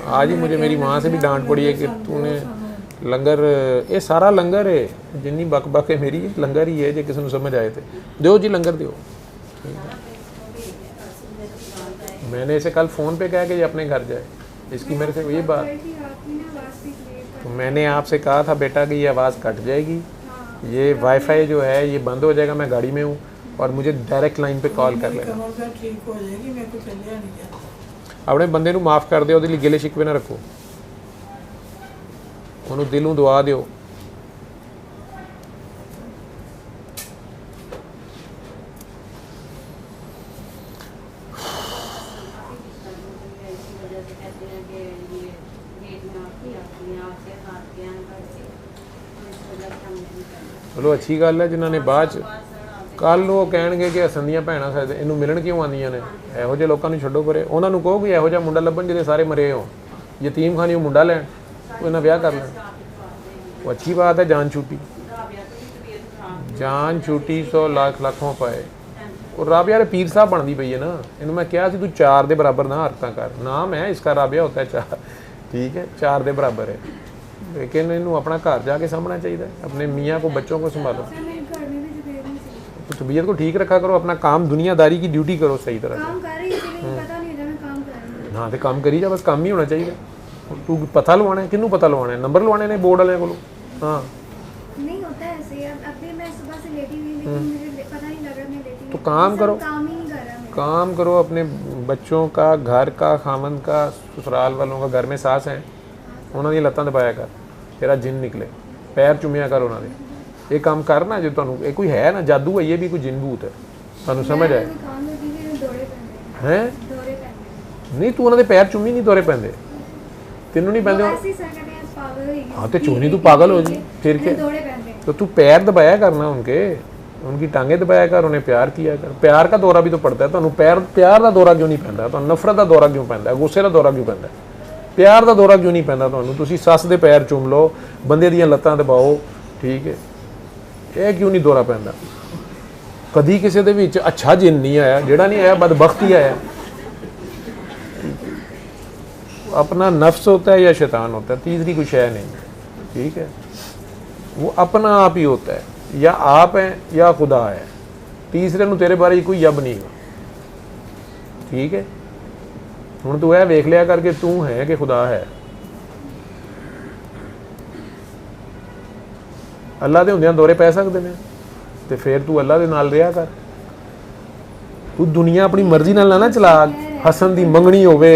आज ही मुझे मेरी माँ से भी डांट पड़ी है कि तूने लंगर, ये सारा लंगर है, जिन्नी बक बक है मेरी लंगर ही है, जो किसी को समझ आए थे दो जी लंगर दो। मैंने इसे कल फ़ोन पे कहा कि ये अपने घर जाए, इसकी मेरे से ये बात। तो मैंने आपसे कहा था बेटा कि ये आवाज़ कट जाएगी, ये वाईफाई जो है ये बंद हो जाएगा, मैं गाड़ी में हूँ और मुझे डायरेक्ट लाइन पे कॉल कर लेना। कमर दर्द ठीक हो जाएगी, मेरे को चलिया नहीं जाता। अपने बंदे ਨੂੰ ਮਾਫ ਕਰ ਦਿਓ, ਉਹਦੇ ਲਈ ਗਿਲੇ ਸ਼ਿਕਵੇ ਨਾ ਰੱਖੋ, ਉਹਨੂੰ ਦਿਲੋਂ ਦੁਆ ਦਿਓ। ਚਲੋ ਅੱਛੀ ਗੱਲ ਹੈ ਜਿਨ੍ਹਾਂ ਨੇ ਬਾਅਦ 'ਚ ਕੱਲ੍ਹ ਨੂੰ ਉਹ ਕਹਿਣਗੇ ਕਿ ਅਸੰਦੀਆਂ ਭੈਣਾਂ ਸਾਡੇ ਇਹਨੂੰ ਮਿਲਣ ਕਿਉਂ ਆਉਂਦੀਆਂ ਨੇ, ਇਹੋ ਜਿਹੇ ਲੋਕਾਂ ਨੂੰ ਛੱਡੋ ਪਰੇ। ਉਹਨਾਂ ਨੂੰ ਕਹੋ ਕਿ ਇਹੋ ਜਿਹਾ ਮੁੰਡਾ ਲੱਭਣ ਜਿਹਦੇ ਸਾਰੇ ਮਰੇ ਹੋ, ਯਤੀਮਖਾਨੇ ਉਹ ਮੁੰਡਾ ਲੈਣ, ਉਹ ਇਹਨਾਂ ਵਿਆਹ ਕਰ ਲੈਣ। ਉਹ ਅੱਛੀ ਬਾਤ ਹੈ, ਜਾਨ ਛੁੱਟੀ, ਜਾਨ ਛੁੱਟੀ 100 ਲੱਖੋਂ ਪਾਏ। ਉਹ ਰਾਬੀਆ ਦੇ ਪੀਰ ਸਾਹਿਬ ਬਣਦੀ ਪਈ ਹੈ ਨਾ, ਇਹਨੂੰ ਮੈਂ ਕਿਹਾ ਸੀ ਤੂੰ 4 ਦੇ ਬਰਾਬਰ ਨਾ ਹਰਕਤਾਂ ਕਰ, ਨਾਮ ਹੈ ਇਸਕਾ ਰਾਬੀਆ ਹੋਤਾ ਹੈ 4, ठीक है 4 ਦੇ ਬਰਾਬਰ है, लेकिन इन्हों अपना घर जाके सामना चाहिए, अपने मियाँ को बच्चों को संभालो, तो तबीयत को ठीक रखा करो, अपना काम दुनियादारी की ड्यूटी करो सही तरह से। हाँ तो काम करी जा, बस काम ही होना चाहिए। तू पता लवाना है, किन्नू पता लवाना है, नंबर लवाने ने बोर्ड वाले को। हाँ नहीं होता है ऐसे, अब मैं सुबह से लेटी हुई, लेकिन मुझे पता नहीं लग रहा मैं लेटी हुई, तो काम करो, काम ही नहीं कर रहा, काम करो अपने बच्चों का, घर का, खामन का, ससुराल वालों का। घर में सास है, उन्होंने लत्तां दबाया कर, तेरा जिन निकले, पैर चुमिया कर उन्होंने, ये काम करना जो तुहानू ये कोई है ना जादू है, ये भी कोई जिन भूत है, तुहानू समझ आए हैं? नहीं तू उन्होंने पैर चुमी नहीं दौरे पैंदे, तेनू नहीं पैंदे। हाँ तो चूनी तू पागल हो जी, फिर क्या? तो तू पैर दबाया करना उनके, उनकी टांगे दबाया कर, उन्हें प्यार किया कर। प्यार का दौरा भी तो पड़ता है, तुहानू प्यार का दौरा क्यों नहीं पैंदा, तुहानू नफरत का दौरा क्यों पैंदा, गुस्से का दौरा क्यों पैंदा, प्यार का दौरा क्यों नहीं पैंदा तुहानू? तुसी सस दे पैर चुम लो, बंदे दियां लत्तां दबाओ, ठीक है, ये क्यों नहीं दौरा पैंदा? कदी किसी दे विच अच्छा जिन नहीं आया, जेड़ा नहीं आया बदबख्त ही आया। अपना नफ्स होता है या शैतान होता है, तीसरी कोई शय नहीं, ठीक है, वो अपना आप ही होता है, या आप है या खुदा है, तीसरे नूं तेरे बारे कोई यब नहीं, ठीक है। हुण तू यह वेख लिया करके तू है कि खुदा है। अल्लाह दे हुंदियां दौरे पै सकदे ने, ते फिर तू अल्लाह दे नाल रहा कर। तू दुनिया अपनी मर्जी नाल ना चला, हसन दी मंगनी होवे।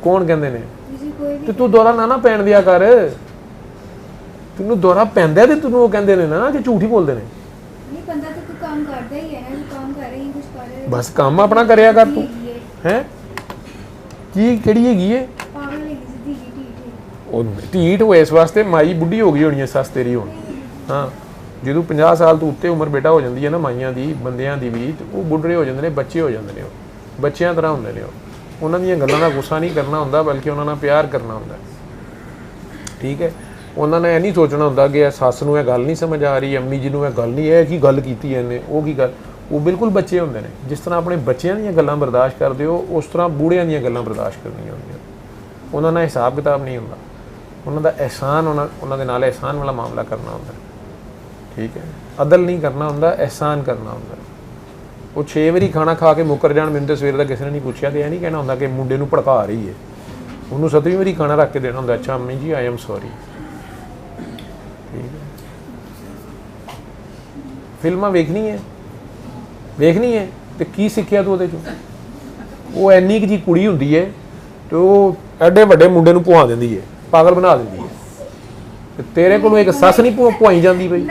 कौन कहंदे ने? ते तू दौरा ना पैण दिया कर, तैनूं दौरा पैंदा ते तैनूं कहंदे ने ना कि झूठ ही बोलदे ने। बस काम अपना करया कर तू, हैं की किहड़ी हैगी है ढीठ हो, इस वास्ते माई बुढ़ी हो गई होनी है सस तेरी हुण। हाँ जो 50 साल तो उत्ते उम्र बेटा हो जाती है ना माइयां दी, बंदियां दी भी, तो वो बुढ़े हो जाते हैं, बच्चे हो जाते हैं, बच्चों तरह होंगे ने। उन्होंने दीयां गल्लां दा गुस्सा नहीं करना होंदा, बल्कि उन्होंने प्यार करना होंदा, ठीक है। उन्होंने यह नहीं सोचना होंदा कि सस नूं यह गल नहीं समझ आ रही, अम्मी जी नूं यह गल नहीं, है की गल कीती इन्हें, वो की गल। वो बिल्कुल बच्चे होंदे ने, जिस तरह अपने बच्चों दीयां गल्लां बर्दाश्त करदे हो, उस तरह बूढ़ियां दीयां गल्लां बर्दाश्त करनियां होंदियां। उन्होंने हिसाब किताब नहीं होंदा, उन्होंने एहसान उन्होंने नाल एहसान वाला मामला करना होंदा, ठीक है। अदल नहीं करना होंदा, एहसान करना होंदा। वो 6 वारी खाना खा के मुकर जाण, मैनूं तो सवेर दा किसी ने नहीं पूछा, तो यह नहीं कहना होंदा कि मुंडे नूं भड़का रही है, उन्होंने 7वीं वारी खाना रख के देना होंदा, अच्छा अम्मी जी आई एम सॉरी, ठीक है। फिल्मां वेखनी है तो की सिक्ख्या तू उहदे चों? वो इन्नी क जी कुड़ी हुंदी है तो एडे वड्डे मुंडे नूं पुआ दिंदी है, पागल बना दिंदी है, ते तेरे कोलों एक सस नहीं पुआई जाती पई,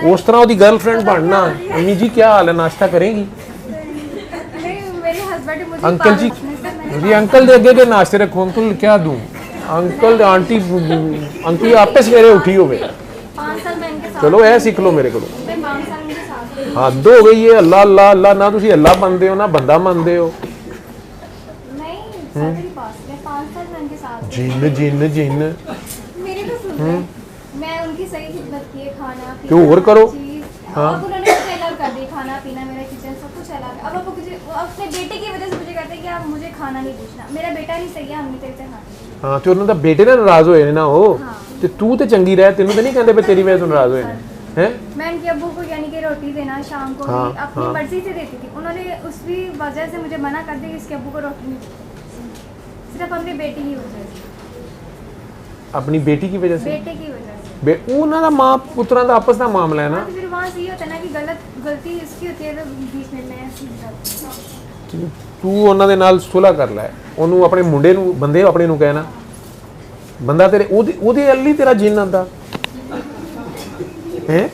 उस तरह उसकी गर्लफ्रेंड बनना। अम्मी जी क्या हाल है, नाश्ता करेंगी? अंकल जी जी अंकल दे अगे के नाश्ते रखो, अंकल क्या दूं? अंकल आंटी अंकल आपे सवेरे उठी होवे, चलो यह सीख लो मेरे को। हद हो गई है, अल्लाह अल्लाह अल्लाह, ना तुसी अल्लाह मनदे हो ना बंदा मनदे हो। जिन जिन जिन मैं उनकी सही खिदमत की है, खाना क्यों और करो। हाँ अब उन्होंने मुझे अलाउ कर दिया, खाना पीना, मेरा किचन सब कुछ अलाउ। अब आप मुझे अपने बेटे की वजह से मुझे कहते हैं कि आप मुझे खाना नहीं पूछना, मेरा बेटा नहीं सही है, अम्मी तेरे से खाना। हाँ तो उन्होंने बेटे ने नाराज होए ना, हो ते तू ते चंगी रह, तेनू तो नहीं कहते पे तेरी वजह से नाराज होए हैं। मैं उनके अब्बू को यानी कि रोटी देना शाम को हाँ, भी अपनी हाँ। मर्जी से देती थी, उन्होंने उसी वजह से मुझे मना कर दिया कि इसके अब्बू को रोटी नहीं। सिर्फ अपनी बेटी की वजह से, अपनी बेटी की वजह से? बेटे की वजह से। ਉਹਨਾਂ ਦਾ ਮਾਂ ਪੁੱਤਰਾਂ ਦਾ ਆਪਸ ਦਾ ਮਾਮਲਾ ਹੈ ਨਾ। फिर वहाँ से ये होता है ना कि गलती इसकी होती है तो बीच में मैं ਤੂੰ ਉਹਨਾਂ ਦੇ ਨਾਲ ਸੁਲ੍ਹਾ ਕਰ ਲੈ, ਉਹਨੂੰ ਆਪਣੇ ਮੁੰਡੇ ਨੂੰ, ਬੰਦੇ ਆਪਣੇ ਨੂੰ ਕਹਿਣਾ, ਬੰਦਾ ਤੇਰੇ ਉਹਦੇ ਅੱਲੀ ਤੇਰਾ ਜਿੰਨ ਆਂਦਾ ਹੈ।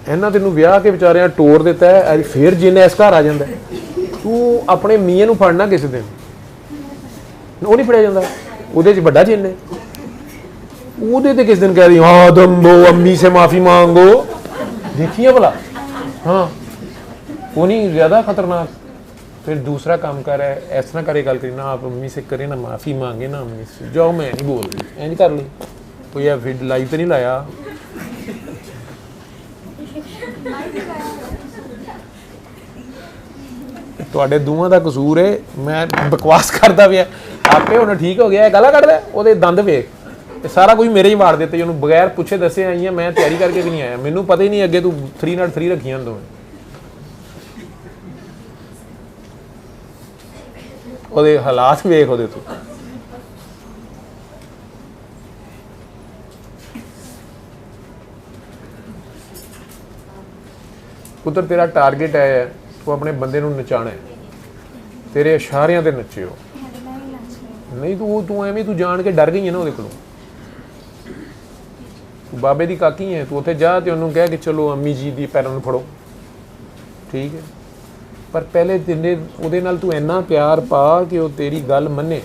ਇਹਨਾਂ ਤੈਨੂੰ ਵਿਆਹ ਕੇ ਵਿਚਾਰਿਆਂ ਟੋਰ ਦਿੱਤਾ ਹੈ, ਅੱਜ ਫੇਰ ਜਿੰਨ ਇਸ ਘਰ ਆ ਜਾਂਦਾ। ਤੂੰ ਆਪਣੇ ਮੀਆਂ ਨੂੰ ਫੜਨਾ ਕਿਸੇ ਦਿਨ, ਉਹ ਨਹੀਂ ਫੜਿਆ ਜਾਂਦਾ, ਉਹਦੇ 'ਚ ਵੱਡਾ ਜਿੰਨ ਹੈ। ਉਹਦੇ ਤੇ किस दिन कह रही हाँ दम्बो अम्मी से माफ़ी मांगो, देखिए भला। हाँ वो नहीं ज़्यादा खतरनाक। फिर दूसरा काम कर है, इस तरह करे गल करी ना, आप अम्मी से करें ना, माफ़ी मांगे ना अम्मी से, जाओ मैं नहीं बोल रही, इंज कर ली। कोई है फिर लाइव तो नहीं लाया। ਤੁਹਾਡੇ ਦੋਵਾਂ ਦਾ ਕਸੂਰ ਹੈ, ਮੈਂ ਬਕਵਾਸ ਕਰਦਾ ਪਿਆ, ਆਪੇ ਹੁਣ ਠੀਕ ਹੋ ਗਿਆ। ਗਾਲਾਂ ਕੱਢਦਾ, ਉਹਦੇ ਦੰਦ ਵੇਖ, ਇਹ ਸਾਰਾ ਕੁਝ ਮੇਰੇ ਹੀ ਵਾੜ ਦਿੱਤੇ, ਉਹਨੂੰ ਬਗੈਰ ਪੁੱਛੇ ਦੱਸੇ ਆਈ ਆ, ਮੈਂ ਤਿਆਰੀ ਕਰਕੇ ਵੀ ਨਹੀਂ ਆਇਆ, ਮੈਨੂੰ ਪਤਾ ਹੀ ਨਹੀਂ ਅੱਗੇ ਤੂੰ 303 ਰੱਖੀਆਂ ਦੋਵੇਂ। ਉਹਦੇ ਹਾਲਾਤ ਵੇਖ ਉਹਦੇ ਤੂੰ। ਪੁੱਤਰ ਤੇਰਾ ਟਾਰਗੇਟ ਹੈ, ਤੂੰ ਆਪਣੇ ਬੰਦੇ ਨੂੰ ਨਚਾਣਾ ਹੈ, ਤੇਰੇ ਇਸ਼ਾਰਿਆਂ ਤੇ ਨੱਚਿਓ। ਨਹੀਂ ਤੂੰ ਐਵੇਂ ਤੂੰ ਜਾਣ ਕੇ ਡਰ ਗਈ ਹੈ ਨਾ ਉਹਦੇ ਕੋਲੋਂ। ਤੂੰ ਬਾਬੇ ਦੀ ਕਾਕੀ ਹੈ, ਤੂੰ ਉੱਥੇ ਜਾ ਤੇ ਉਹਨੂੰ ਕਹਿ ਕਿ ਚਲੋ ਅੰਮੀ ਜੀ ਦੀ ਪੈਰਾਂ ਨੂੰ ਫੜੋ, ਠੀਕ ਹੈ। ਪਰ ਪਹਿਲੇ ਤੇਨੇ ਉਹਦੇ ਨਾਲ ਤੂੰ ਇੰਨਾ ਪਿਆਰ ਪਾ ਕਿ ਉਹ ਤੇਰੀ ਗੱਲ ਮੰਨੇ।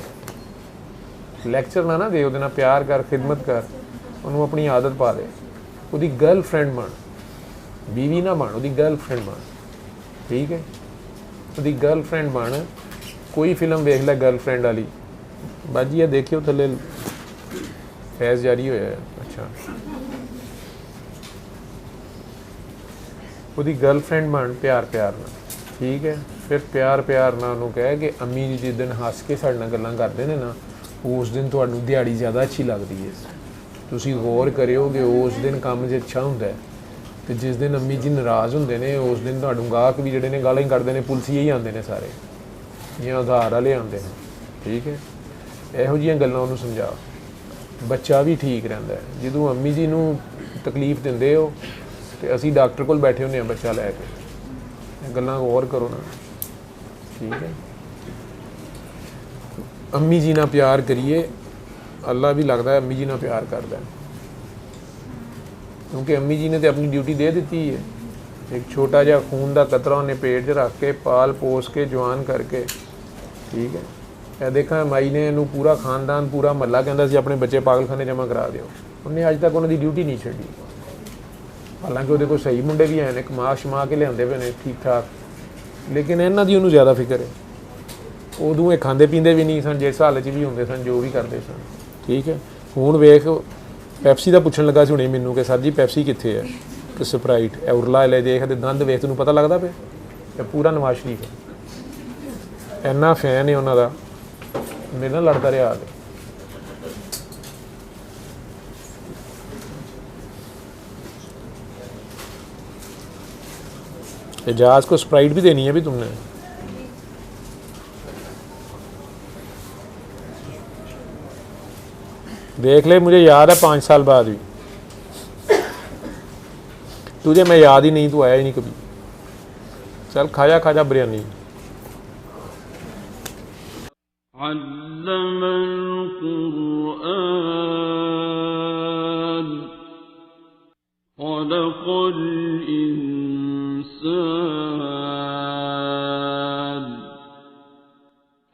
ਲੈਕਚਰ ਨਾ ਦੇ, ਉਹਦੇ ਨਾਲ ਪਿਆਰ ਕਰ, ਖਿਦਮਤ ਕਰ, ਉਹਨੂੰ ਆਪਣੀ ਆਦਤ ਪਾ ਦੇ। ਉਹਦੀ ਗਰਲਫ੍ਰੈਂਡ ਬਣ, बीवी ना बन, ਉਹਦੀ ਗਰਲਫ੍ਰੈਂਡ ਬਣ, ਠੀਕ ਹੈ। ਉਹਦੀ ਗਰਲਫ੍ਰੈਂਡ ਬਣ। ਕੋਈ ਫਿਲਮ ਵੇਖ ਲੈ ਗਰਲਫ੍ਰੈਂਡ ਵਾਲੀ, ਬਾਜੀ ਇਹ ਦੇਖਿਓ ਥੱਲੇ ਫੈਜ਼ ਜਾਰੀ ਹੋਇਆ। ਅੱਛਾ, ਉਹਦੀ ਗਰਲਫ੍ਰੈਂਡ ਬਣ ਪਿਆਰ ਨਾਲ, ਠੀਕ ਹੈ। ਫਿਰ ਪਿਆਰ ਨਾਲ ਉਹਨੂੰ ਕਹਿ ਕਿ ਅੰਮੀ ਜੀ ਜਿਸ ਦਿਨ ਹੱਸ ਕੇ ਸਾਡੇ ਨਾਲ ਗੱਲਾਂ ਕਰਦੇ ਨੇ ਨਾ, ਉਸ ਦਿਨ ਤੁਹਾਨੂੰ ਦਿਹਾੜੀ ਜ਼ਿਆਦਾ ਅੱਛੀ ਲੱਗਦੀ ਹੈ। ਤੁਸੀਂ ਗੌਰ ਕਰਿਓ ਕਿ ਉਸ ਦਿਨ ਕੰਮ ਜੇ ਅੱਛਾ ਹੁੰਦਾ ਤੇ ਜਿਸ ਦਿਨ ਅੰਮੀ ਜੀ ਨਾਰਾਜ਼ ਹੁੰਦੇ ਨੇ, ਉਸ ਦਿਨ ਤੁਹਾਨੂੰ ਗਾਹਕ ਵੀ ਜਿਹੜੇ ਨੇ ਗਾਲਾਂ ਹੀ ਕੱਢਦੇ ਨੇ, ਪੁਲਸੀਏ ਹੀ ਆਉਂਦੇ ਨੇ ਸਾਰੇ, ਜਾਂ ਉਧਾਰ ਵਾਲੇ ਆਉਂਦੇ ਨੇ, ਠੀਕ ਹੈ। ਇਹੋ ਜਿਹੀਆਂ ਗੱਲਾਂ ਉਹਨੂੰ ਸਮਝਾ, ਬੱਚਾ ਵੀ ਠੀਕ ਰਹਿੰਦਾ। ਜਦੋਂ ਅੰਮੀ ਜੀ ਨੂੰ ਤਕਲੀਫ ਦਿੰਦੇ ਹੋ ਤੇ ਅਸੀਂ ਡਾਕਟਰ ਕੋਲ ਬੈਠੇ ਹੁੰਦੇ ਹਾਂ ਬੱਚਾ ਲੈ ਕੇ, ਇਹ ਗੱਲਾਂ ਗੌਰ ਕਰੋ ਨਾ, ਠੀਕ ਹੈ। ਅੰਮੀ ਜੀ ਨਾਲ ਪਿਆਰ ਕਰੀਏ, ਅੱਲਾ ਵੀ ਲੱਗਦਾ ਅੰਮੀ ਜੀ ਨਾਲ ਪਿਆਰ ਕਰਦਾ, ਕਿਉਂਕਿ ਅੰਮੀ ਜੀ ਨੇ ਤਾਂ ਆਪਣੀ ਡਿਊਟੀ ਦੇ ਦਿੱਤੀ ਹੈ। ਇੱਕ ਛੋਟਾ ਜਿਹਾ ਖੂਨ ਦਾ ਕਤਰਾ ਉਹਨੇ ਪੇਟ 'ਚ ਰੱਖ ਕੇ ਪਾਲ ਪੋਸ ਕੇ ਜਵਾਨ ਕਰਕੇ, ਠੀਕ ਹੈ। ਇਹ ਦੇਖਾਂ ਮਾਈ ਨੇ ਇਹਨੂੰ ਪੂਰਾ ਖਾਨਦਾਨ, ਪੂਰਾ ਮਹੱਲਾ ਕਹਿੰਦਾ ਸੀ ਆਪਣੇ ਬੱਚੇ ਪਾਗਲਖਾਨੇ ਜਮ੍ਹਾਂ ਕਰਾ ਦਿਓ, ਉਹਨੇ ਅੱਜ ਤੱਕ ਉਹਨਾਂ ਦੀ ਡਿਊਟੀ ਨਹੀਂ ਛੱਡੀ। ਹਾਲਾਂਕਿ ਉਹਦੇ ਕੋਲ ਸਹੀ ਮੁੰਡੇ ਵੀ ਆਏ ਨੇ, ਕਮਾ ਸ਼ਮਾ ਕੇ ਲਿਆਉਂਦੇ ਪਏ ਨੇ ਠੀਕ ਠਾਕ, ਲੇਕਿਨ ਇਹਨਾਂ ਦੀ ਉਹਨੂੰ ਜ਼ਿਆਦਾ ਫਿਕਰ ਹੈ। ਉਦੋਂ ਇਹ ਖਾਂਦੇ ਪੀਂਦੇ ਵੀ ਨਹੀਂ ਸਨ, ਜਿਸ ਹਾਲਤ 'ਚ ਵੀ ਹੁੰਦੇ ਸਨ, ਜੋ ਵੀ ਕਰਦੇ ਸਨ, ਠੀਕ ਹੈ। ਹੁਣ ਵੇਖ ਪੈਪਸੀ ਦਾ ਪੁੱਛਣ ਲੱਗਾ ਸੀ ਹੁਣੇ ਮੈਨੂੰ ਕਿ ਸਰ ਜੀ ਪੈਪਸੀ ਕਿੱਥੇ ਹੈ, ਕਿ ਸਪਰਾਈਟ ਉਰਲਾ ਲੈ ਦੇਖ ਤੇ ਦੰਦ ਵੇਖ, ਤੈਨੂੰ ਪਤਾ ਲੱਗਦਾ ਪਿਆ ਇਹ ਪੂਰਾ ਨਵਾਜ਼ ਸ਼ਰੀਫ ਹੈ। ਇੰਨਾ ਫੈਨ ਹੈ ਉਹਨਾਂ ਦਾ, ਮੇਰੇ ਨਾਲ ਲੜਦਾ ਰਿਹਾ ਆ ਕੇ। एजाज को स्प्राइट भी देनी है भी तुमने। देख ले, मुझे याद है 5 साल बाद भी, तुझे मैं याद ही नहीं, तू आया ही नहीं कभी। चल खाजा खाजा बिरयानी।